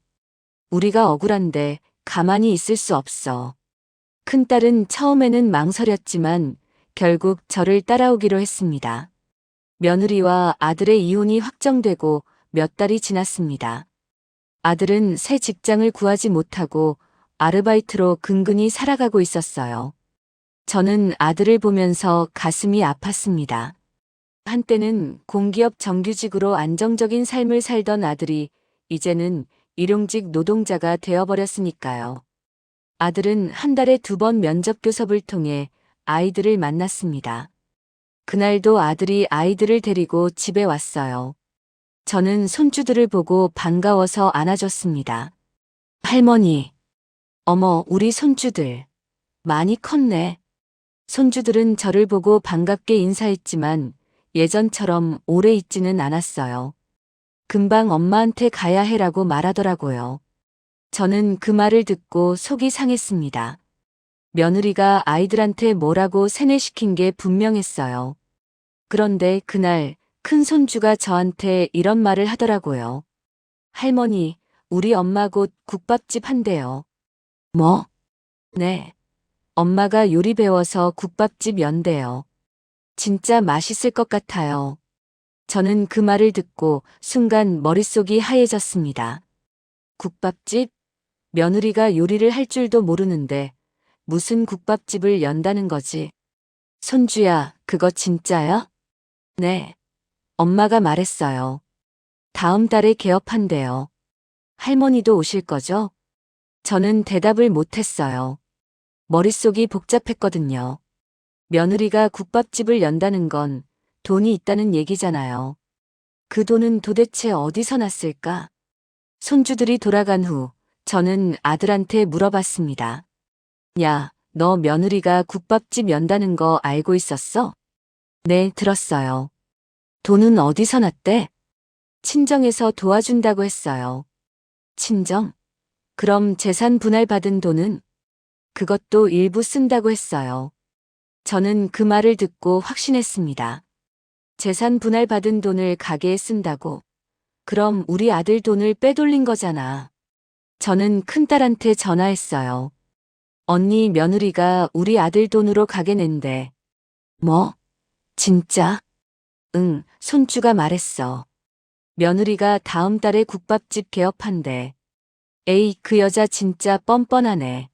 우리가 억울한데 가만히 있을 수 없어. 큰딸은 처음에는 망설였지만 결국 저를 따라오기로 했습니다. 며느리와 아들의 이혼이 확정되고 몇 달이 지났습니다. 아들은 새 직장을 구하지 못하고 아르바이트로 근근히 살아가고 있었어요. 저는 아들을 보면서 가슴이 아팠습니다. 한때는 공기업 정규직으로 안정적인 삶을 살던 아들이 이제는 일용직 노동자가 되어버렸으니까요. 아들은 한 달에 2번 면접 교섭을 통해 아이들을 만났습니다. 그날도 아들이 아이들을 데리고 집에 왔어요. 저는 손주들을 보고 반가워서 안아줬습니다. 할머니, 어머, 우리 손주들. 많이 컸네. 손주들은 저를 보고 반갑게 인사했지만 예전처럼 오래 있지는 않았어요. 금방 엄마한테 가야 해라고 말하더라고요. 저는 그 말을 듣고 속이 상했습니다. 며느리가 아이들한테 뭐라고 세뇌시킨 게 분명했어요. 그런데 그날 큰 손주가 저한테 이런 말을 하더라고요. 할머니, 우리 엄마 곧 국밥집 한대요. 뭐? 네. 엄마가 요리 배워서 국밥집 연대요. 진짜 맛있을 것 같아요. 저는 그 말을 듣고 순간 머릿속이 하얘졌습니다. 국밥집? 며느리가 요리를 할 줄도 모르는데 무슨 국밥집을 연다는 거지? 손주야, 그거 진짜야? 네. 엄마가 말했어요. 다음 달에 개업한대요. 할머니도 오실 거죠? 저는 대답을 못했어요. 머릿속이 복잡했거든요. 며느리가 국밥집을 연다는 건 돈이 있다는 얘기잖아요. 그 돈은 도대체 어디서 났을까? 손주들이 돌아간 후 저는 아들한테 물어봤습니다. 야, 너 며느리가 국밥집 연다는 거 알고 있었어? 네, 들었어요. 돈은 어디서 났대? 친정에서 도와준다고 했어요. 친정? 그럼 재산 분할 받은 돈은? 그것도 일부 쓴다고 했어요. 저는 그 말을 듣고 확신했습니다. 재산 분할 받은 돈을 가게에 쓴다고? 그럼 우리 아들 돈을 빼돌린 거잖아. 저는 큰딸한테 전화했어요. 언니, 며느리가 우리 아들 돈으로 가게 낸대. 뭐? 진짜? 응, 손주가 말했어. 며느리가 다음 달에 국밥집 개업한대. 에이, 그 여자 진짜 뻔뻔하네.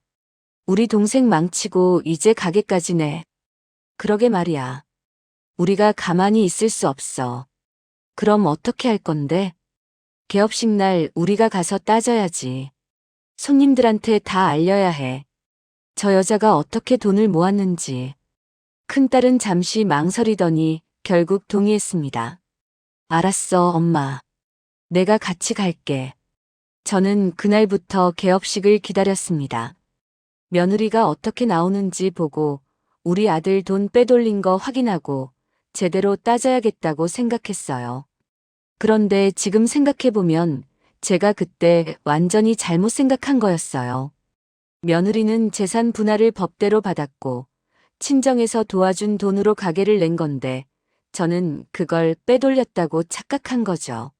우리 동생 망치고 이제 가게까지 내. 그러게 말이야. 우리가 가만히 있을 수 없어. 그럼 어떻게 할 건데? 개업식 날 우리가 가서 따져야지. 손님들한테 다 알려야 해. 저 여자가 어떻게 돈을 모았는지. 큰딸은 잠시 망설이더니 결국 동의했습니다. 알았어, 엄마. 내가 같이 갈게. 저는 그날부터 개업식을 기다렸습니다. 며느리가 어떻게 나오는지 보고 우리 아들 돈 빼돌린 거 확인하고 제대로 따져야겠다고 생각했어요. 그런데 지금 생각해보면 제가 그때 완전히 잘못 생각한 거였어요. 며느리는 재산 분할을 법대로 받았고 친정에서 도와준 돈으로 가게를 낸 건데 저는 그걸 빼돌렸다고 착각한 거죠.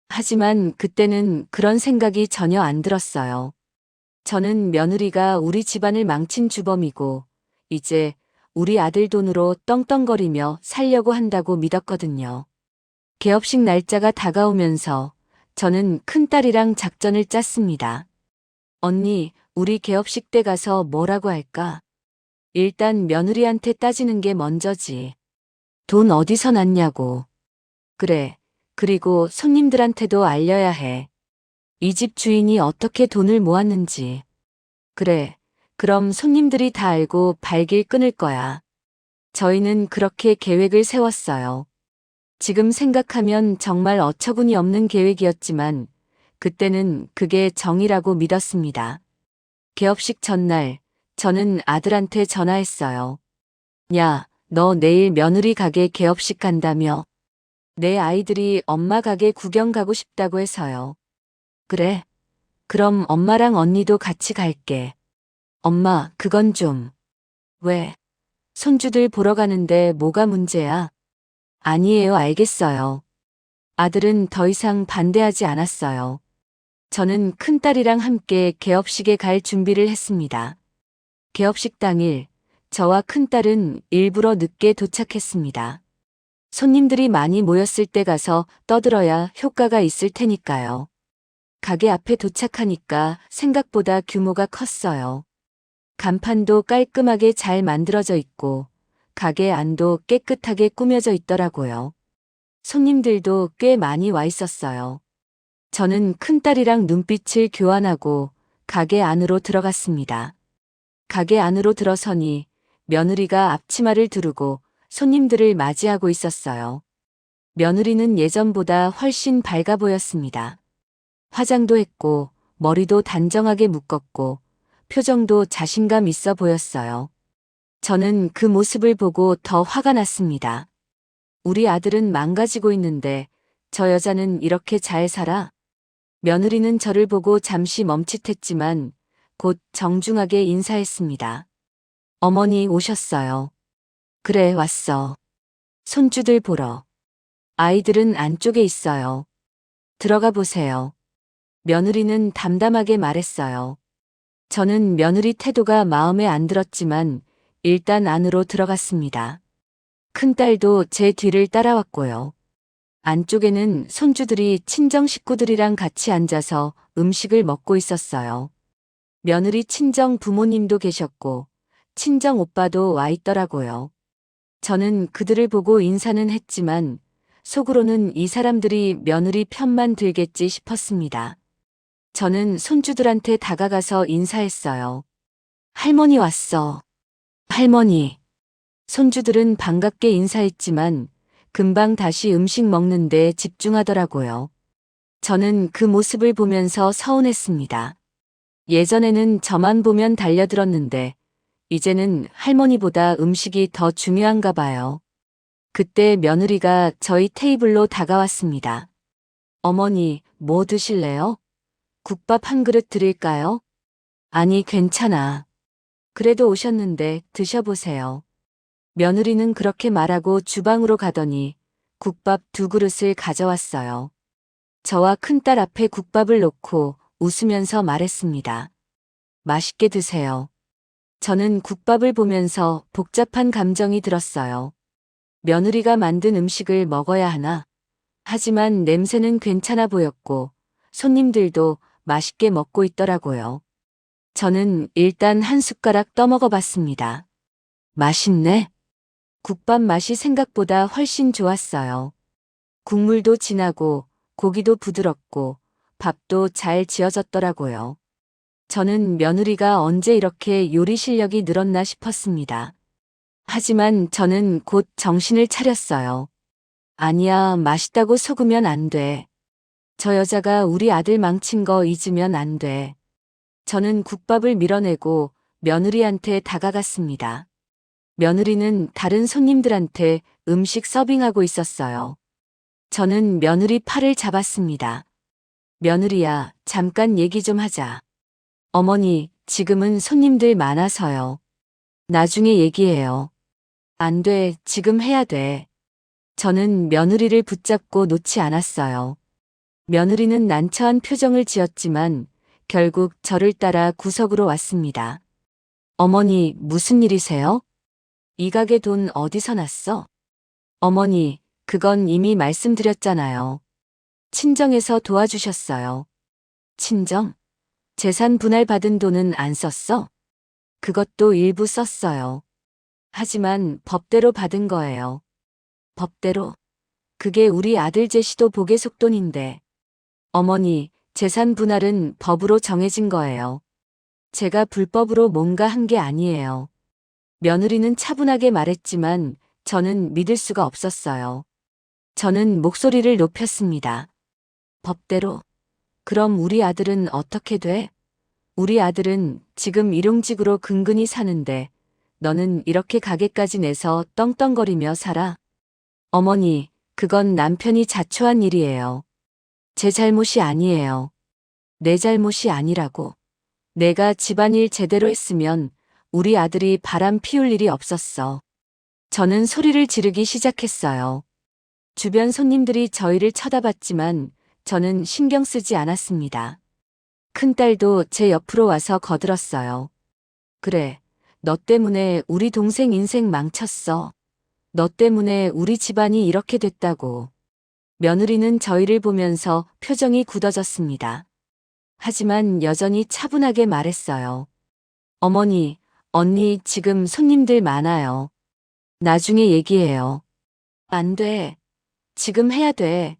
하지만 그때는 그런 생각이 전혀 안 들었어요. 저는 며느리가 우리 집안을 망친 주범이고 이제 우리 아들 돈으로 떵떵거리며 살려고 한다고 믿었거든요. 개업식 날짜가 다가오면서 저는 큰딸이랑 작전을 짰습니다. 언니, 우리 개업식 때 가서 뭐라고 할까? 일단 며느리한테 따지는 게 먼저지. 돈 어디서 났냐고. 그래. 그리고 손님들한테도 알려야 해. 이 집 주인이 어떻게 돈을 모았는지. 그래. 그럼 손님들이 다 알고 발길 끊을 거야. 저희는 그렇게 계획을 세웠어요. 지금 생각하면 정말 어처구니 없는 계획이었지만 그때는 그게 정이라고 믿었습니다. 개업식 전날 저는 아들한테 전화했어요. 야, 너 내일 며느리 가게 개업식 간다며? 내 아이들이 엄마 가게 구경 가고 싶다고 해서요. 그래. 그럼 엄마랑 언니도 같이 갈게. 엄마, 그건 좀. 왜? 손주들 보러 가는데 뭐가 문제야? 아니에요, 알겠어요. 아들은 더 이상 반대하지 않았어요. 저는 큰딸이랑 함께 개업식에 갈 준비를 했습니다. 개업식 당일, 저와 큰딸은 일부러 늦게 도착했습니다. 손님들이 많이 모였을 때 가서 떠들어야 효과가 있을 테니까요. 가게 앞에 도착하니까 생각보다 규모가 컸어요. 간판도 깔끔하게 잘 만들어져 있고, 가게 안도 깨끗하게 꾸며져 있더라고요. 손님들도 꽤 많이 와 있었어요. 저는 큰딸이랑 눈빛을 교환하고 가게 안으로 들어갔습니다. 가게 안으로 들어서니 며느리가 앞치마를 두르고 손님들을 맞이하고 있었어요. 며느리는 예전보다 훨씬 밝아 보였습니다. 화장도 했고 머리도 단정하게 묶었고 표정도 자신감 있어 보였어요. 저는 그 모습을 보고 더 화가 났습니다. 우리 아들은 망가지고 있는데 저 여자는 이렇게 잘 살아? 며느리는 저를 보고 잠시 멈칫했지만 곧 정중하게 인사했습니다. 어머니 오셨어요. 그래, 왔어. 손주들 보러. 아이들은 안쪽에 있어요. 들어가 보세요. 며느리는 담담하게 말했어요. 저는 며느리 태도가 마음에 안 들었지만 일단 안으로 들어갔습니다. 큰딸도 제 뒤를 따라왔고요. 안쪽에는 손주들이 친정 식구들이랑 같이 앉아서 음식을 먹고 있었어요. 며느리 친정 부모님도 계셨고 친정 오빠도 와 있더라고요. 저는 그들을 보고 인사는 했지만 속으로는 이 사람들이 며느리 편만 들겠지 싶었습니다. 저는 손주들한테 다가가서 인사했어요. 할머니 왔어. 할머니. 손주들은 반갑게 인사했지만 금방 다시 음식 먹는 데 집중하더라고요. 저는 그 모습을 보면서 서운했습니다. 예전에는 저만 보면 달려들었는데 이제는 할머니보다 음식이 더 중요한가 봐요. 그때 며느리가 저희 테이블로 다가왔습니다. 어머니, 뭐 드실래요? 국밥 한 그릇 드릴까요? 아니, 괜찮아. 그래도 오셨는데 드셔보세요. 며느리는 그렇게 말하고 주방으로 가더니 국밥 2그릇을 가져왔어요. 저와 큰딸 앞에 국밥을 놓고 웃으면서 말했습니다. 맛있게 드세요. 저는 국밥을 보면서 복잡한 감정이 들었어요. 며느리가 만든 음식을 먹어야 하나? 하지만 냄새는 괜찮아 보였고 손님들도 맛있게 먹고 있더라고요. 저는 일단 한 숟가락 떠먹어 봤습니다. 맛있네. 국밥 맛이 생각보다 훨씬 좋았어요. 국물도 진하고 고기도 부드럽고 밥도 잘 지어졌더라고요. 저는 며느리가 언제 이렇게 요리 실력이 늘었나 싶었습니다. 하지만 저는 곧 정신을 차렸어요. 아니야, 맛있다고 속으면 안 돼. 저 여자가 우리 아들 망친 거 잊으면 안 돼. 저는 국밥을 밀어내고 며느리한테 다가갔습니다. 며느리는 다른 손님들한테 음식 서빙하고 있었어요. 저는 며느리 팔을 잡았습니다. 며느리야, 잠깐 얘기 좀 하자. 어머니, 지금은 손님들 많아서요. 나중에 얘기해요. 안 돼, 지금 해야 돼. 저는 며느리를 붙잡고 놓지 않았어요. 며느리는 난처한 표정을 지었지만 결국 저를 따라 구석으로 왔습니다. 어머니, 무슨 일이세요? 이 가게 돈 어디서 났어? 어머니, 그건 이미 말씀드렸잖아요. 친정에서 도와주셨어요. 친정? 재산 분할 받은 돈은 안 썼어? 그것도 일부 썼어요. 하지만 법대로 받은 거예요. 법대로? 그게 우리 아들 제시도 복의 속돈인데. 어머니, 재산 분할은 법으로 정해진 거예요. 제가 불법으로 뭔가 한 게 아니에요. 며느리는 차분하게 말했지만 저는 믿을 수가 없었어요. 저는 목소리를 높였습니다. 법대로? 그럼 우리 아들은 어떻게 돼? 우리 아들은 지금 일용직으로 근근히 사는데 너는 이렇게 가게까지 내서 떵떵거리며 살아? 어머니, 그건 남편이 자초한 일이에요. 제 잘못이 아니에요. 내 잘못이 아니라고. 내가 집안일 제대로 했으면 우리 아들이 바람 피울 일이 없었어. 저는 소리를 지르기 시작했어요. 주변 손님들이 저희를 쳐다봤지만 저는 신경 쓰지 않았습니다. 큰딸도 제 옆으로 와서 거들었어요. 그래, 너 때문에 우리 동생 인생 망쳤어. 너 때문에 우리 집안이 이렇게 됐다고. 며느리는 저희를 보면서 표정이 굳어졌습니다. 하지만 여전히 차분하게 말했어요. 어머니, 언니 지금 손님들 많아요. 나중에 얘기해요. 안 돼. 지금 해야 돼.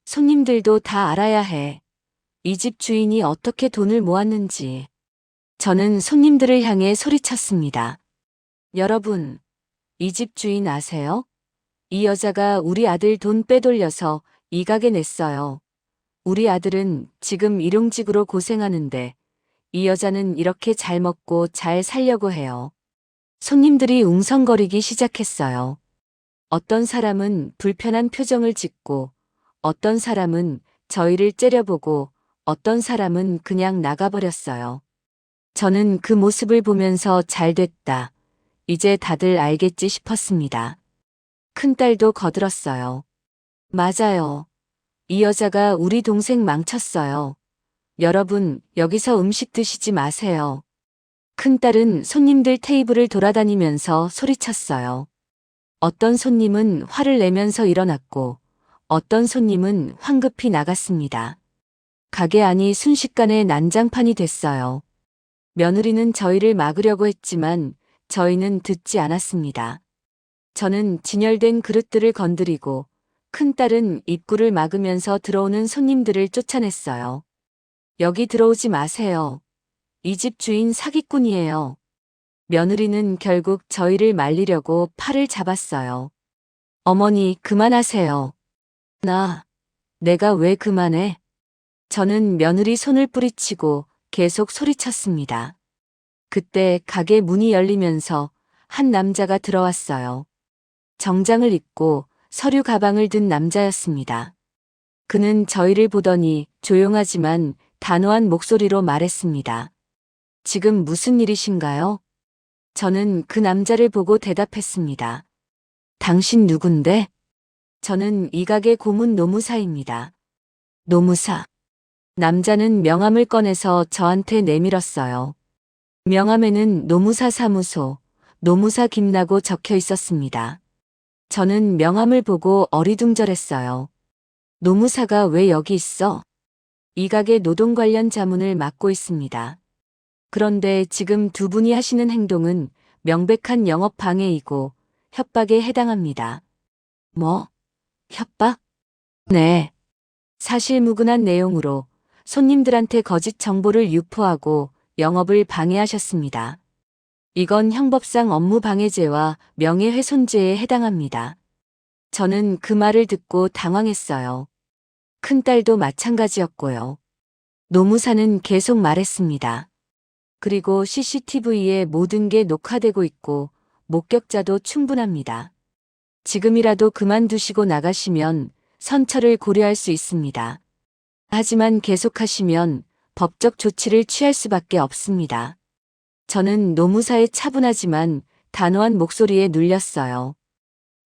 손님들도 다 알아야 해. 이 집 주인이 어떻게 돈을 모았는지. 저는 손님들을 향해 소리쳤습니다. 여러분, 이 집 주인 아세요? 이 여자가 우리 아들 돈 빼돌려서 이 가게 냈어요. 우리 아들은 지금 일용직으로 고생하는데 이 여자는 이렇게 잘 먹고 잘 살려고 해요. 손님들이 웅성거리기 시작했어요. 어떤 사람은 불편한 표정을 짓고 어떤 사람은 저희를 째려보고 어떤 사람은 그냥 나가버렸어요. 저는 그 모습을 보면서 잘 됐다. 이제 다들 알겠지 싶었습니다. 큰딸도 거들었어요. 맞아요. 이 여자가 우리 동생 망쳤어요. 여러분, 여기서 음식 드시지 마세요. 큰딸은 손님들 테이블을 돌아다니면서 소리쳤어요. 어떤 손님은 화를 내면서 일어났고 어떤 손님은 황급히 나갔습니다. 가게 안이 순식간에 난장판이 됐어요. 며느리는 저희를 막으려고 했지만 저희는 듣지 않았습니다. 저는 진열된 그릇들을 건드리고 큰딸은 입구를 막으면서 들어오는 손님들을 쫓아냈어요. 여기 들어오지 마세요. 이 집 주인 사기꾼이에요. 며느리는 결국 저희를 말리려고 팔을 잡았어요. 어머니, 그만하세요. 내가 왜 그만해? 저는 며느리 손을 뿌리치고 계속 소리쳤습니다. 그때 가게 문이 열리면서 한 남자가 들어왔어요. 정장을 입고 서류 가방을 든 남자였습니다. 그는 저희를 보더니 조용하지만 단호한 목소리로 말했습니다. 지금 무슨 일이신가요? 저는 그 남자를 보고 대답했습니다. 당신 누군데? 저는 이 가게 고문 노무사입니다. 노무사. 남자는 명함을 꺼내서 저한테 내밀었어요. 명함에는 노무사 사무소, 노무사 김라고 적혀 있었습니다. 저는 명함을 보고 어리둥절했어요. 노무사가 왜 여기 있어? 이 가게 노동 관련 자문을 맡고 있습니다. 그런데 지금 두 분이 하시는 행동은 명백한 영업 방해이고 협박에 해당합니다. 뭐? 협박? 네. 사실무근한 내용으로 손님들한테 거짓 정보를 유포하고 영업을 방해하셨습니다. 이건 형법상 업무방해죄와 명예훼손죄에 해당합니다. 저는 그 말을 듣고 당황했어요. 큰딸도 마찬가지였고요. 노무사는 계속 말했습니다. 그리고 CCTV에 모든 게 녹화되고 있고 목격자도 충분합니다. 지금이라도 그만두시고 나가시면 선처를 고려할 수 있습니다. 하지만 계속하시면 법적 조치를 취할 수밖에 없습니다. 저는 노무사의 차분하지만 단호한 목소리에 눌렸어요.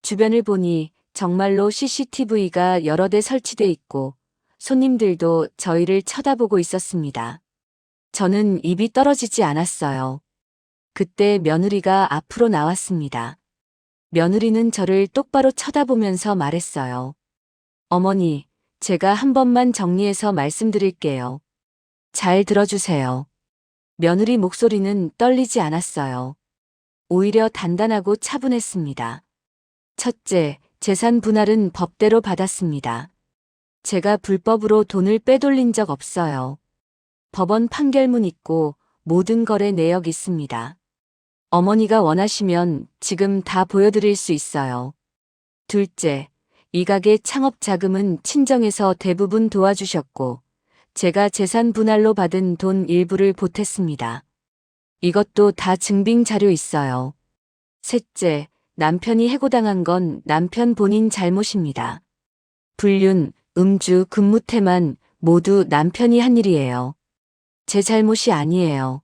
주변을 보니 정말로 CCTV가 여러 대 설치돼 있고 손님들도 저희를 쳐다보고 있었습니다. 저는 입이 떨어지지 않았어요. 그때 며느리가 앞으로 나왔습니다. 며느리는 저를 똑바로 쳐다보면서 말했어요. 어머니, 제가 한 번만 정리해서 말씀드릴게요. 잘 들어주세요. 며느리 목소리는 떨리지 않았어요. 오히려 단단하고 차분했습니다. 첫째, 재산 분할은 법대로 받았습니다. 제가 불법으로 돈을 빼돌린 적 없어요. 법원 판결문 있고 모든 거래 내역 있습니다. 어머니가 원하시면 지금 다 보여드릴 수 있어요. 둘째, 이 가게 창업 자금은 친정에서 대부분 도와주셨고, 제가 재산 분할로 받은 돈 일부를 보탰습니다. 이것도 다 증빙 자료 있어요. 셋째, 남편이 해고당한 건 남편 본인 잘못입니다. 불륜, 음주, 근무태만 모두 남편이 한 일이에요. 제 잘못이 아니에요.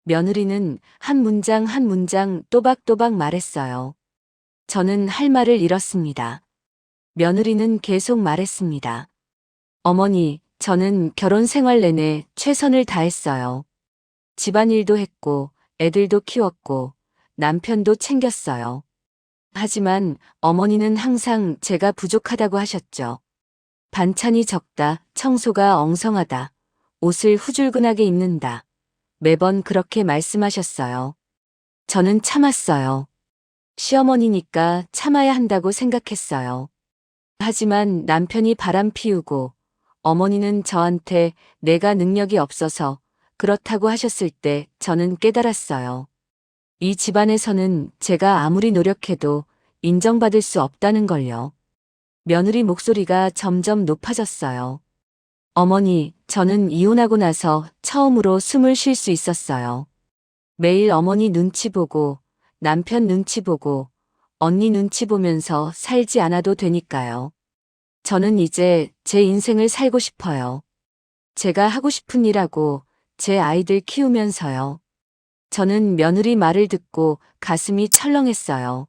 며느리는 한 문장 한 문장 또박또박 말했어요. 저는 할 말을 잃었습니다. 며느리는 계속 말했습니다. 어머니, 저는 결혼 생활 내내 최선을 다했어요. 집안일도 했고, 애들도 키웠고, 남편도 챙겼어요. 하지만 어머니는 항상 제가 부족하다고 하셨죠. 반찬이 적다, 청소가 엉성하다, 옷을 후줄근하게 입는다. 매번 그렇게 말씀하셨어요. 저는 참았어요. 시어머니니까 참아야 한다고 생각했어요. 하지만 남편이 바람 피우고 어머니는 저한테 내가 능력이 없어서 그렇다고 하셨을 때 저는 깨달았어요. 이 집안에서는 제가 아무리 노력해도 인정받을 수 없다는 걸요. 며느리 목소리가 점점 높아졌어요. 어머니, 저는 이혼하고 나서 처음으로 숨을 쉴 수 있었어요. 매일 어머니 눈치 보고 남편 눈치 보고 언니 눈치 보면서 살지 않아도 되니까요. 저는 이제 제 인생을 살고 싶어요. 제가 하고 싶은 일하고 제 아이들 키우면서요. 저는 며느리 말을 듣고 가슴이 철렁했어요.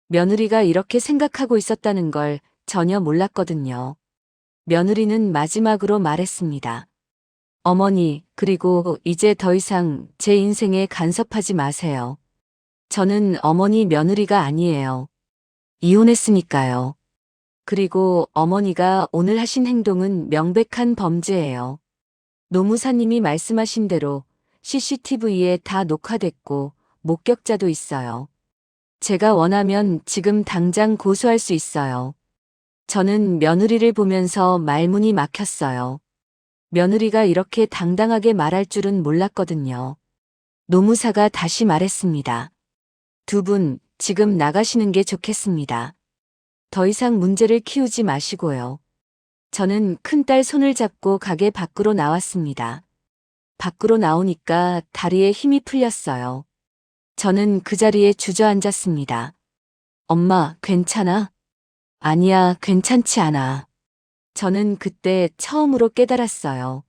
며느리가 이렇게 생각하고 있었다는 걸 전혀 몰랐거든요. 며느리는 마지막으로 말했습니다. 어머니, 그리고 이제 더 이상 제 인생에 간섭하지 마세요. 저는 어머니 며느리가 아니에요. 이혼했으니까요. 그리고 어머니가 오늘 하신 행동은 명백한 범죄예요. 노무사님이 말씀하신 대로 CCTV에 다 녹화됐고 목격자도 있어요. 제가 원하면 지금 당장 고소할 수 있어요. 저는 며느리를 보면서 말문이 막혔어요. 며느리가 이렇게 당당하게 말할 줄은 몰랐거든요. 노무사가 다시 말했습니다. 두 분, 지금 나가시는 게 좋겠습니다. 더 이상 문제를 키우지 마시고요. 저는 큰딸 손을 잡고 가게 밖으로 나왔습니다. 밖으로 나오니까 다리에 힘이 풀렸어요. 저는 그 자리에 주저앉았습니다. 엄마, 괜찮아? 아니야, 괜찮지 않아. 저는 그때 처음으로 깨달았어요.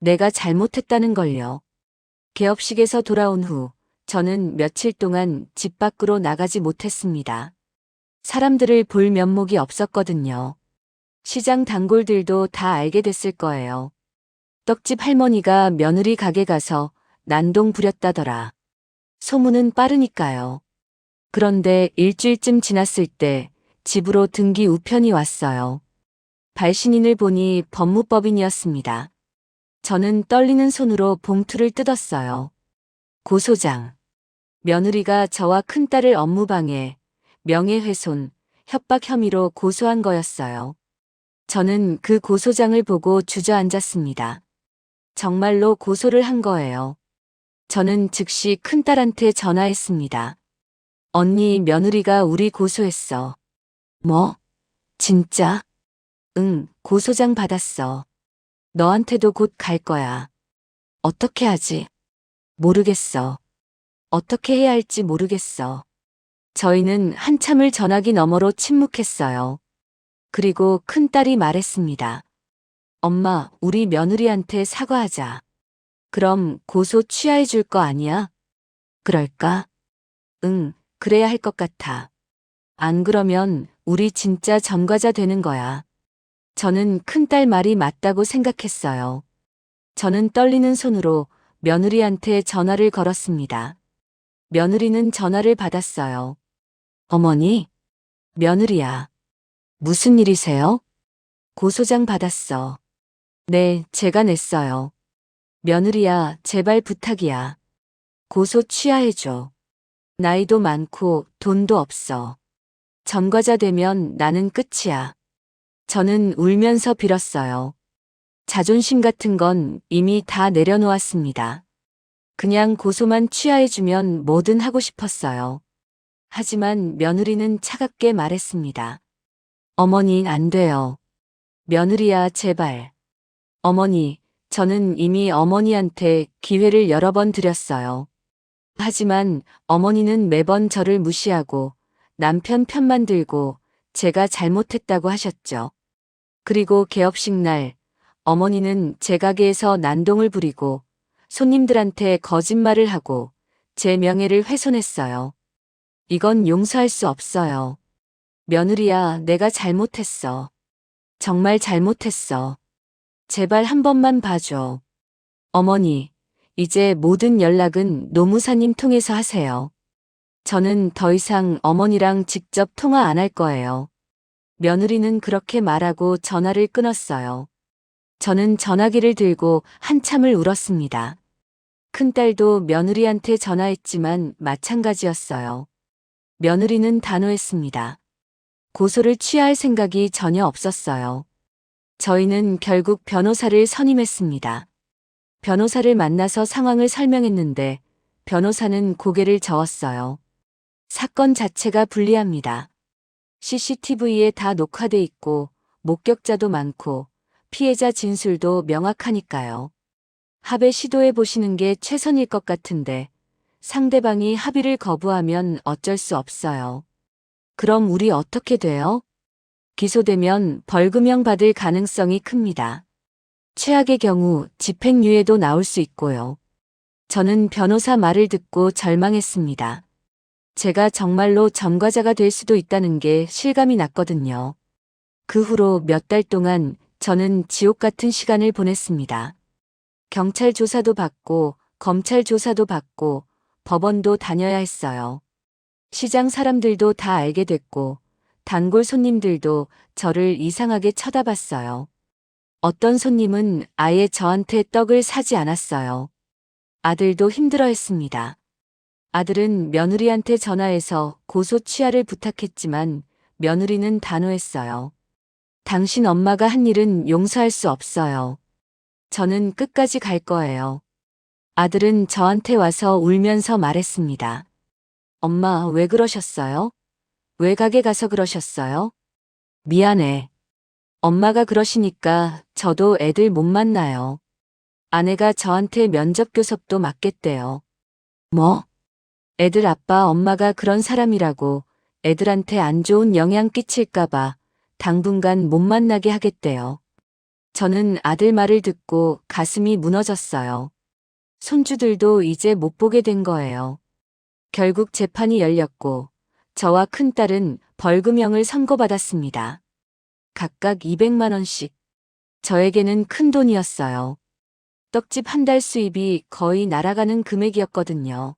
내가 잘못했다는 걸요. 개업식에서 돌아온 후 저는 며칠 동안 집 밖으로 나가지 못했습니다. 사람들을 볼 면목이 없었거든요. 시장 단골들도 다 알게 됐을 거예요. 떡집 할머니가 며느리 가게 가서 난동 부렸다더라. 소문은 빠르니까요. 그런데 일주일쯤 지났을 때 집으로 등기 우편이 왔어요. 발신인을 보니 법무법인이었습니다. 저는 떨리는 손으로 봉투를 뜯었어요. 고소장. 며느리가 저와 큰딸을 업무방해, 명예훼손, 협박 혐의로 고소한 거였어요. 저는 그 고소장을 보고 주저앉았습니다. 정말로 고소를 한 거예요. 저는 즉시 큰딸한테 전화했습니다. 언니, 며느리가 우리 고소했어. 뭐? 진짜? 응, 고소장 받았어. 너한테도 곧 갈 거야. 어떻게 하지? 모르겠어. 어떻게 해야 할지 모르겠어. 저희는 한참을 전화기 너머로 침묵했어요. 그리고 큰딸이 말했습니다. 엄마, 우리 며느리한테 사과하자. 그럼 고소 취하해 줄 거 아니야? 그럴까? 응, 그래야 할 것 같아. 안 그러면 우리 진짜 전과자 되는 거야. 저는 큰딸 말이 맞다고 생각했어요. 저는 떨리는 손으로 며느리한테 전화를 걸었습니다. 며느리는 전화를 받았어요. 어머니? 며느리야. 무슨 일이세요? 고소장 받았어. 네, 제가 냈어요. 며느리야, 제발 부탁이야. 고소 취하해줘. 나이도 많고 돈도 없어. 전과자 되면 나는 끝이야. 저는 울면서 빌었어요. 자존심 같은 건 이미 다 내려놓았습니다. 그냥 고소만 취하해주면 뭐든 하고 싶었어요. 하지만 며느리는 차갑게 말했습니다. 어머니, 안 돼요. 며느리야, 제발. 어머니, 저는 이미 어머니한테 기회를 여러 번 드렸어요. 하지만 어머니는 매번 저를 무시하고 남편 편만 들고 제가 잘못했다고 하셨죠. 그리고 개업식 날 어머니는 제 가게에서 난동을 부리고 손님들한테 거짓말을 하고 제 명예를 훼손했어요. 이건 용서할 수 없어요. 며느리야, 내가 잘못했어. 정말 잘못했어. 제발 한 번만 봐줘. 어머니, 이제 모든 연락은 노무사님 통해서 하세요. 저는 더 이상 어머니랑 직접 통화 안 할 거예요. 며느리는 그렇게 말하고 전화를 끊었어요. 저는 전화기를 들고 한참을 울었습니다. 큰딸도 며느리한테 전화했지만 마찬가지였어요. 며느리는 단호했습니다. 고소를 취할 생각이 전혀 없었어요. 저희는 결국 변호사를 선임했습니다. 변호사를 만나서 상황을 설명했는데 변호사는 고개를 저었어요. 사건 자체가 불리합니다. CCTV에 다 녹화돼 있고 목격자도 많고 피해자 진술도 명확하니까요. 합의 시도해 보시는 게 최선일 것 같은데 상대방이 합의를 거부하면 어쩔 수 없어요. 그럼 우리 어떻게 돼요? 기소되면 벌금형 받을 가능성이 큽니다. 최악의 경우 집행유예도 나올 수 있고요. 저는 변호사 말을 듣고 절망했습니다. 제가 정말로 전과자가 될 수도 있다는 게 실감이 났거든요. 그 후로 몇 달 동안 저는 지옥 같은 시간을 보냈습니다. 경찰 조사도 받고 검찰 조사도 받고 법원도 다녀야 했어요. 시장 사람들도 다 알게 됐고 단골 손님들도 저를 이상하게 쳐다봤어요. 어떤 손님은 아예 저한테 떡을 사지 않았어요. 아들도 힘들어했습니다. 아들은 며느리한테 전화해서 고소 취하를 부탁했지만 며느리는 단호했어요. 당신 엄마가 한 일은 용서할 수 없어요. 저는 끝까지 갈 거예요. 아들은 저한테 와서 울면서 말했습니다. 엄마, 왜 그러셨어요? 왜 가게 가서 그러셨어요? 미안해. 엄마가 그러시니까 저도 애들 못 만나요. 아내가 저한테 면접 교섭도 맡겠대요. 뭐? 애들 아빠 엄마가 그런 사람이라고 애들한테 안 좋은 영향 끼칠까봐 당분간 못 만나게 하겠대요. 저는 아들 말을 듣고 가슴이 무너졌어요. 손주들도 이제 못 보게 된 거예요. 결국 재판이 열렸고 저와 큰딸은 벌금형을 선고받았습니다. 각각 200만 원씩. 저에게는 큰 돈이었어요. 떡집 한 달 수입이 거의 날아가는 금액이었거든요.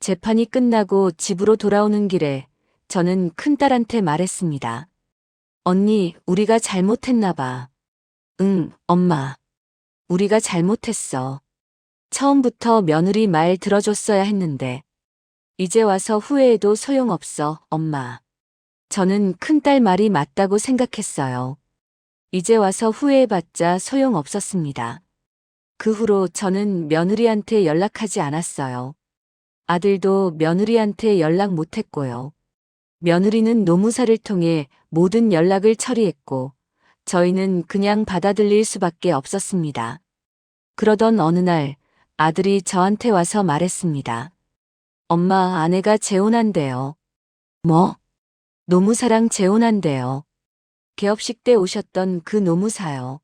재판이 끝나고 집으로 돌아오는 길에 저는 큰딸한테 말했습니다. 언니, 우리가 잘못했나 봐. 응, 엄마. 우리가 잘못했어. 처음부터 며느리 말 들어줬어야 했는데. 이제 와서 후회해도 소용없어, 엄마. 저는 큰딸 말이 맞다고 생각했어요. 이제 와서 후회해봤자 소용없었습니다. 그 후로 저는 며느리한테 연락하지 않았어요. 아들도 며느리한테 연락 못했고요. 며느리는 노무사를 통해 모든 연락을 처리했고 저희는 그냥 받아들일 수밖에 없었습니다. 그러던 어느 날 아들이 저한테 와서 말했습니다. 엄마, 아내가 재혼한대요. 뭐? 노무사랑 재혼한대요. 개업식 때 오셨던 그 노무사요.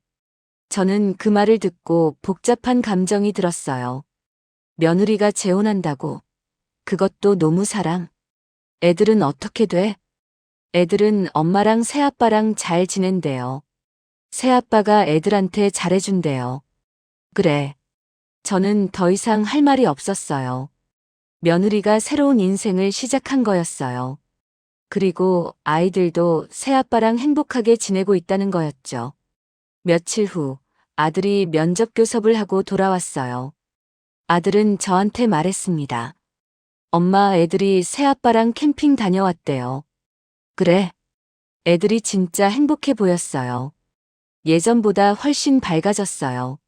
저는 그 말을 듣고 복잡한 감정이 들었어요. 며느리가 재혼한다고. 그것도 노무사랑. 애들은 어떻게 돼? 애들은 엄마랑 새아빠랑 잘 지낸대요. 새아빠가 애들한테 잘해준대요. 그래. 저는 더 이상 할 말이 없었어요. 며느리가 새로운 인생을 시작한 거였어요. 그리고 아이들도 새아빠랑 행복하게 지내고 있다는 거였죠. 며칠 후 아들이 면접 교섭을 하고 돌아왔어요. 아들은 저한테 말했습니다. 엄마, 애들이 새아빠랑 캠핑 다녀왔대요. 그래. 애들이 진짜 행복해 보였어요. 예전보다 훨씬 밝아졌어요.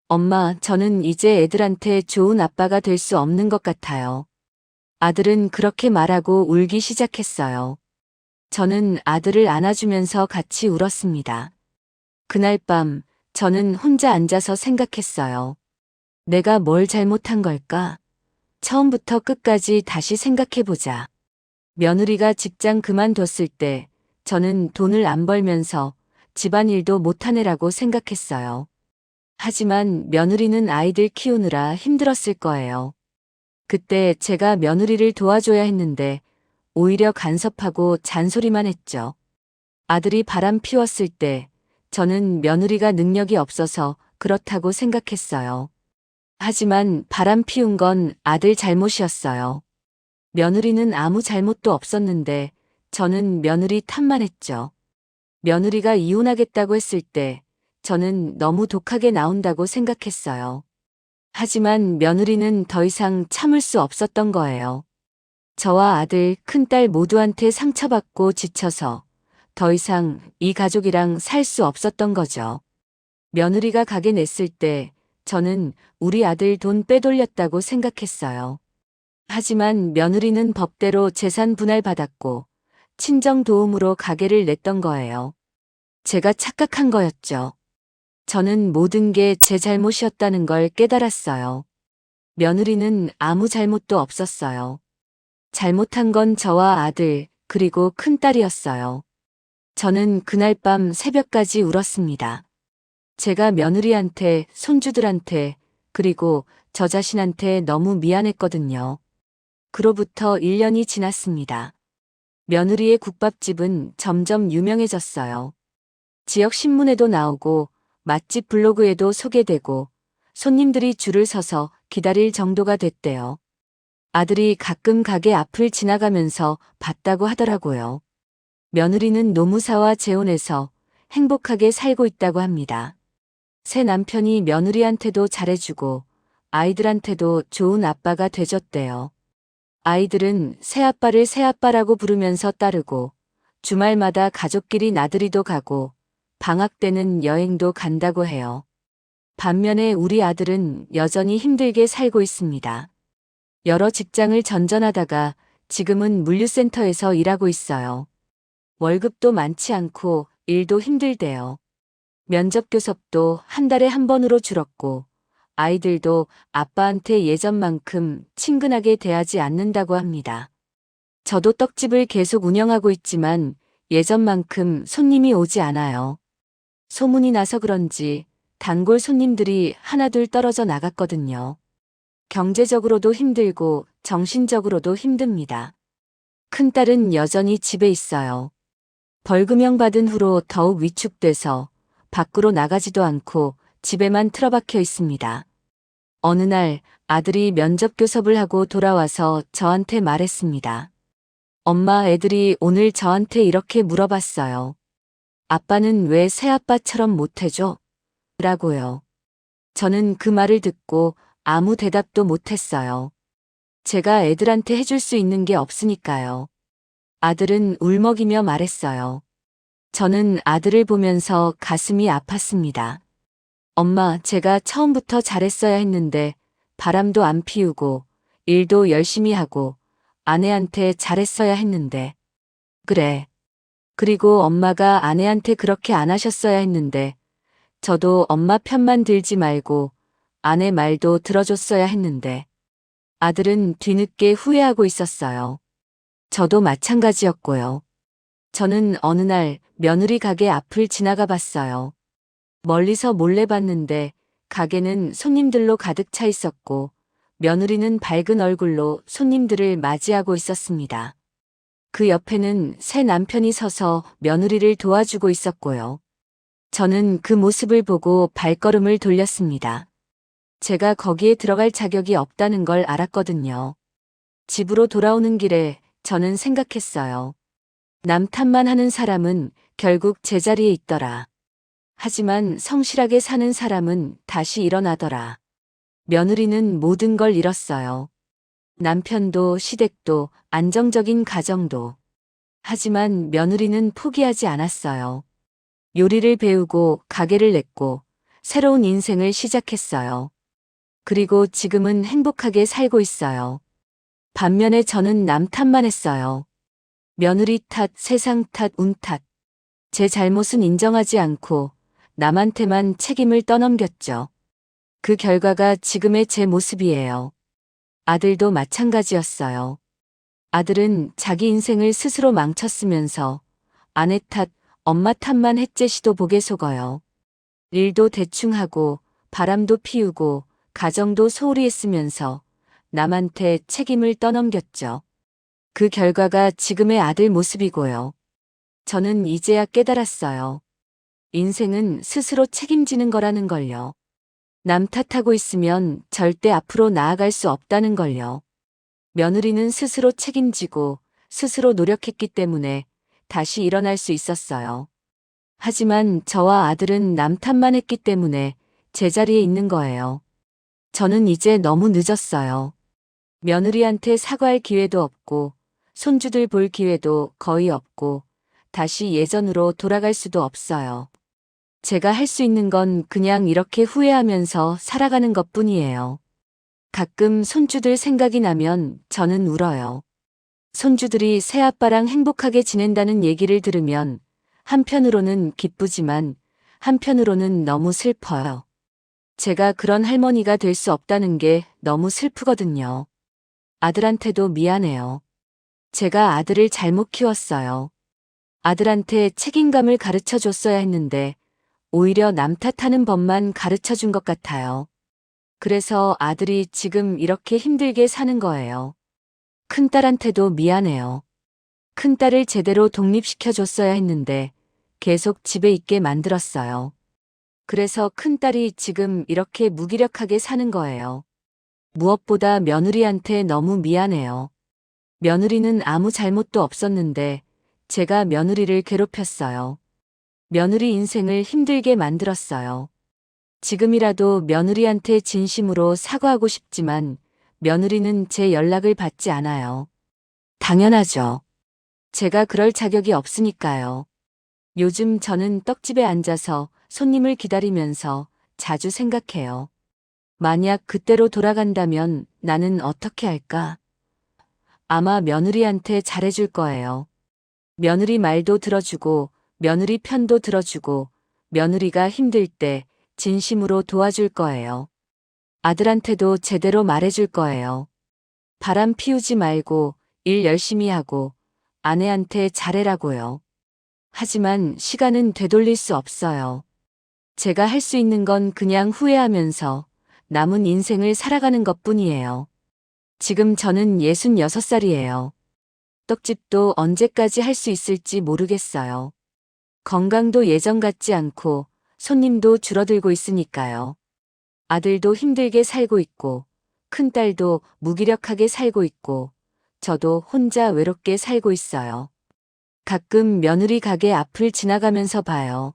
엄마, 저는 이제 애들한테 좋은 아빠가 될 수 없는 것 같아요. 아들은 그렇게 말하고 울기 시작했어요. 저는 아들을 안아주면서 같이 울었습니다. 그날 밤 저는 혼자 앉아서 생각했어요. 내가 뭘 잘못한 걸까? 처음부터 끝까지 다시 생각해보자. 며느리가 직장 그만뒀을 때 저는 돈을 안 벌면서 집안일도 못한 애라고 생각했어요. 하지만 며느리는 아이들 키우느라 힘들었을 거예요. 그때 제가 며느리를 도와줘야 했는데 오히려 간섭하고 잔소리만 했죠. 아들이 바람 피웠을 때 저는 며느리가 능력이 없어서 그렇다고 생각했어요. 하지만 바람 피운 건 아들 잘못이었어요. 며느리는 아무 잘못도 없었는데 저는 며느리 탓만 했죠. 며느리가 이혼하겠다고 했을 때 저는 너무 독하게 나온다고 생각했어요. 하지만 며느리는 더 이상 참을 수 없었던 거예요. 저와 아들, 큰딸 모두한테 상처받고 지쳐서 더 이상 이 가족이랑 살 수 없었던 거죠. 며느리가 가게 냈을 때 저는 우리 아들 돈 빼돌렸다고 생각했어요. 하지만 며느리는 법대로 재산 분할받았고 친정 도움으로 가게를 냈던 거예요. 제가 착각한 거였죠. 저는 모든 게 제 잘못이었다는 걸 깨달았어요. 며느리는 아무 잘못도 없었어요. 잘못한 건 저와 아들, 그리고 큰딸이었어요. 저는 그날 밤 새벽까지 울었습니다. 제가 며느리한테, 손주들한테, 그리고 저 자신한테 너무 미안했거든요. 그로부터 1년이 지났습니다. 며느리의 국밥집은 점점 유명해졌어요. 지역 신문에도 나오고 맛집 블로그에도 소개되고 손님들이 줄을 서서 기다릴 정도가 됐대요. 아들이 가끔 가게 앞을 지나가면서 봤다고 하더라고요. 며느리는 노무사와 재혼해서 행복하게 살고 있다고 합니다. 새 남편이 며느리한테도 잘해주고 아이들한테도 좋은 아빠가 돼줬대요. 아이들은 새아빠를 새아빠라고 부르면서 따르고 주말마다 가족끼리 나들이도 가고 방학 때는 여행도 간다고 해요. 반면에 우리 아들은 여전히 힘들게 살고 있습니다. 여러 직장을 전전하다가 지금은 물류센터에서 일하고 있어요. 월급도 많지 않고 일도 힘들대요. 면접 교섭도 한 달에 한 번으로 줄었고 아이들도 아빠한테 예전만큼 친근하게 대하지 않는다고 합니다. 저도 떡집을 계속 운영하고 있지만 예전만큼 손님이 오지 않아요. 소문이 나서 그런지 단골 손님들이 하나둘 떨어져 나갔거든요. 경제적으로도 힘들고 정신적으로도 힘듭니다. 큰딸은 여전히 집에 있어요. 벌금형 받은 후로 더욱 위축돼서 밖으로 나가지도 않고 집에만 틀어박혀 있습니다. 어느 날 아들이 면접 교섭을 하고 돌아와서 저한테 말했습니다. 엄마, 애들이 오늘 저한테 이렇게 물어봤어요. 아빠는 왜 새아빠처럼 못해줘? 라고요. 저는 그 말을 듣고 아무 대답도 못했어요. 제가 애들한테 해줄 수 있는 게 없으니까요. 아들은 울먹이며 말했어요. 저는 아들을 보면서 가슴이 아팠습니다. 엄마, 제가 처음부터 잘했어야 했는데 바람도 안 피우고 일도 열심히 하고 아내한테 잘했어야 했는데. 그래. 그리고 엄마가 아내한테 그렇게 안 하셨어야 했는데 저도 엄마 편만 들지 말고 아내 말도 들어줬어야 했는데. 아들은 뒤늦게 후회하고 있었어요. 저도 마찬가지였고요. 저는 어느 날 며느리 가게 앞을 지나가 봤어요. 멀리서 몰래 봤는데 가게는 손님들로 가득 차 있었고 며느리는 밝은 얼굴로 손님들을 맞이하고 있었습니다. 그 옆에는 새 남편이 서서 며느리를 도와주고 있었고요. 저는 그 모습을 보고 발걸음을 돌렸습니다. 제가 거기에 들어갈 자격이 없다는 걸 알았거든요. 집으로 돌아오는 길에 저는 생각했어요. 남 탓만 하는 사람은 결국 제자리에 있더라. 하지만 성실하게 사는 사람은 다시 일어나더라. 며느리는 모든 걸 잃었어요. 남편도 시댁도 안정적인 가정도. 하지만 며느리는 포기하지 않았어요. 요리를 배우고 가게를 냈고 새로운 인생을 시작했어요. 그리고 지금은 행복하게 살고 있어요. 반면에 저는 남 탓만 했어요. 며느리 탓, 세상 탓, 운 탓. 제 잘못은 인정하지 않고 남한테만 책임을 떠넘겼죠. 그 결과가 지금의 제 모습이에요. 아들도 마찬가지였어요. 아들은 자기 인생을 스스로 망쳤으면서 아내 탓, 엄마 탓만 햇제시도 복에 속어요. 일도 대충 하고 바람도 피우고 가정도 소홀히 했으면서 남한테 책임을 떠넘겼죠. 그 결과가 지금의 아들 모습이고요. 저는 이제야 깨달았어요. 인생은 스스로 책임지는 거라는 걸요. 남 탓하고 있으면 절대 앞으로 나아갈 수 없다는 걸요. 며느리는 스스로 책임지고 스스로 노력했기 때문에 다시 일어날 수 있었어요. 하지만 저와 아들은 남 탓만 했기 때문에 제자리에 있는 거예요. 저는 이제 너무 늦었어요. 며느리한테 사과할 기회도 없고 손주들 볼 기회도 거의 없고 다시 예전으로 돌아갈 수도 없어요. 제가 할 수 있는 건 그냥 이렇게 후회하면서 살아가는 것뿐이에요. 가끔 손주들 생각이 나면 저는 울어요. 손주들이 새아빠랑 행복하게 지낸다는 얘기를 들으면 한편으로는 기쁘지만 한편으로는 너무 슬퍼요. 제가 그런 할머니가 될 수 없다는 게 너무 슬프거든요. 아들한테도 미안해요. 제가 아들을 잘못 키웠어요. 아들한테 책임감을 가르쳐 줬어야 했는데 오히려 남 탓하는 법만 가르쳐 준 것 같아요. 그래서 아들이 지금 이렇게 힘들게 사는 거예요. 큰딸한테도 미안해요. 큰딸을 제대로 독립시켜 줬어야 했는데 계속 집에 있게 만들었어요. 그래서 큰딸이 지금 이렇게 무기력하게 사는 거예요. 무엇보다 며느리한테 너무 미안해요. 며느리는 아무 잘못도 없었는데 제가 며느리를 괴롭혔어요. 며느리 인생을 힘들게 만들었어요. 지금이라도 며느리한테 진심으로 사과하고 싶지만 며느리는 제 연락을 받지 않아요. 당연하죠. 제가 그럴 자격이 없으니까요. 요즘 저는 떡집에 앉아서 손님을 기다리면서 자주 생각해요. 만약 그때로 돌아간다면 나는 어떻게 할까? 아마 며느리한테 잘해줄 거예요. 며느리 말도 들어주고 며느리 편도 들어주고 며느리가 힘들 때 진심으로 도와줄 거예요. 아들한테도 제대로 말해줄 거예요. 바람 피우지 말고 일 열심히 하고 아내한테 잘해라고요. 하지만 시간은 되돌릴 수 없어요. 제가 할 수 있는 건 그냥 후회하면서 남은 인생을 살아가는 것뿐이에요. 지금 저는 66살이에요. 떡집도 언제까지 할 수 있을지 모르겠어요. 건강도 예전 같지 않고 손님도 줄어들고 있으니까요. 아들도 힘들게 살고 있고 큰딸도 무기력하게 살고 있고 저도 혼자 외롭게 살고 있어요. 가끔 며느리 가게 앞을 지나가면서 봐요.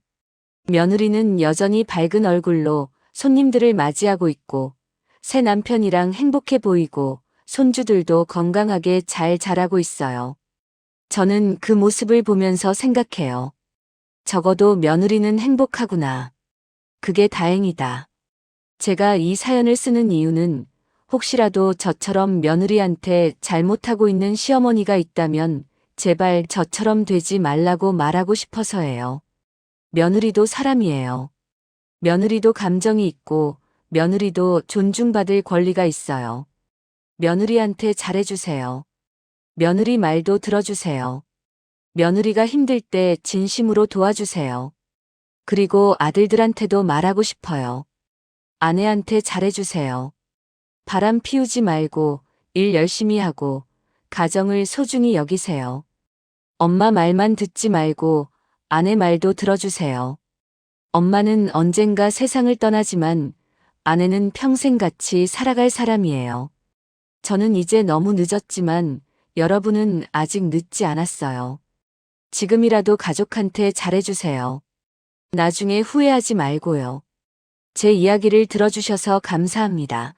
며느리는 여전히 밝은 얼굴로 손님들을 맞이하고 있고 새 남편이랑 행복해 보이고 손주들도 건강하게 잘 자라고 있어요. 저는 그 모습을 보면서 생각해요. 적어도 며느리는 행복하구나. 그게 다행이다. 제가 이 사연을 쓰는 이유는 혹시라도 저처럼 며느리한테 잘못하고 있는 시어머니가 있다면 제발 저처럼 되지 말라고 말하고 싶어서예요. 며느리도 사람이에요. 며느리도 감정이 있고 며느리도 존중받을 권리가 있어요. 며느리한테 잘해주세요. 며느리 말도 들어주세요. 며느리가 힘들 때 진심으로 도와주세요. 그리고 아들들한테도 말하고 싶어요. 아내한테 잘해주세요. 바람 피우지 말고 일 열심히 하고 가정을 소중히 여기세요. 엄마 말만 듣지 말고 아내 말도 들어주세요. 엄마는 언젠가 세상을 떠나지만 아내는 평생 같이 살아갈 사람이에요. 저는 이제 너무 늦었지만 여러분은 아직 늦지 않았어요. 지금이라도 가족한테 잘해주세요. 나중에 후회하지 말고요. 제 이야기를 들어주셔서 감사합니다.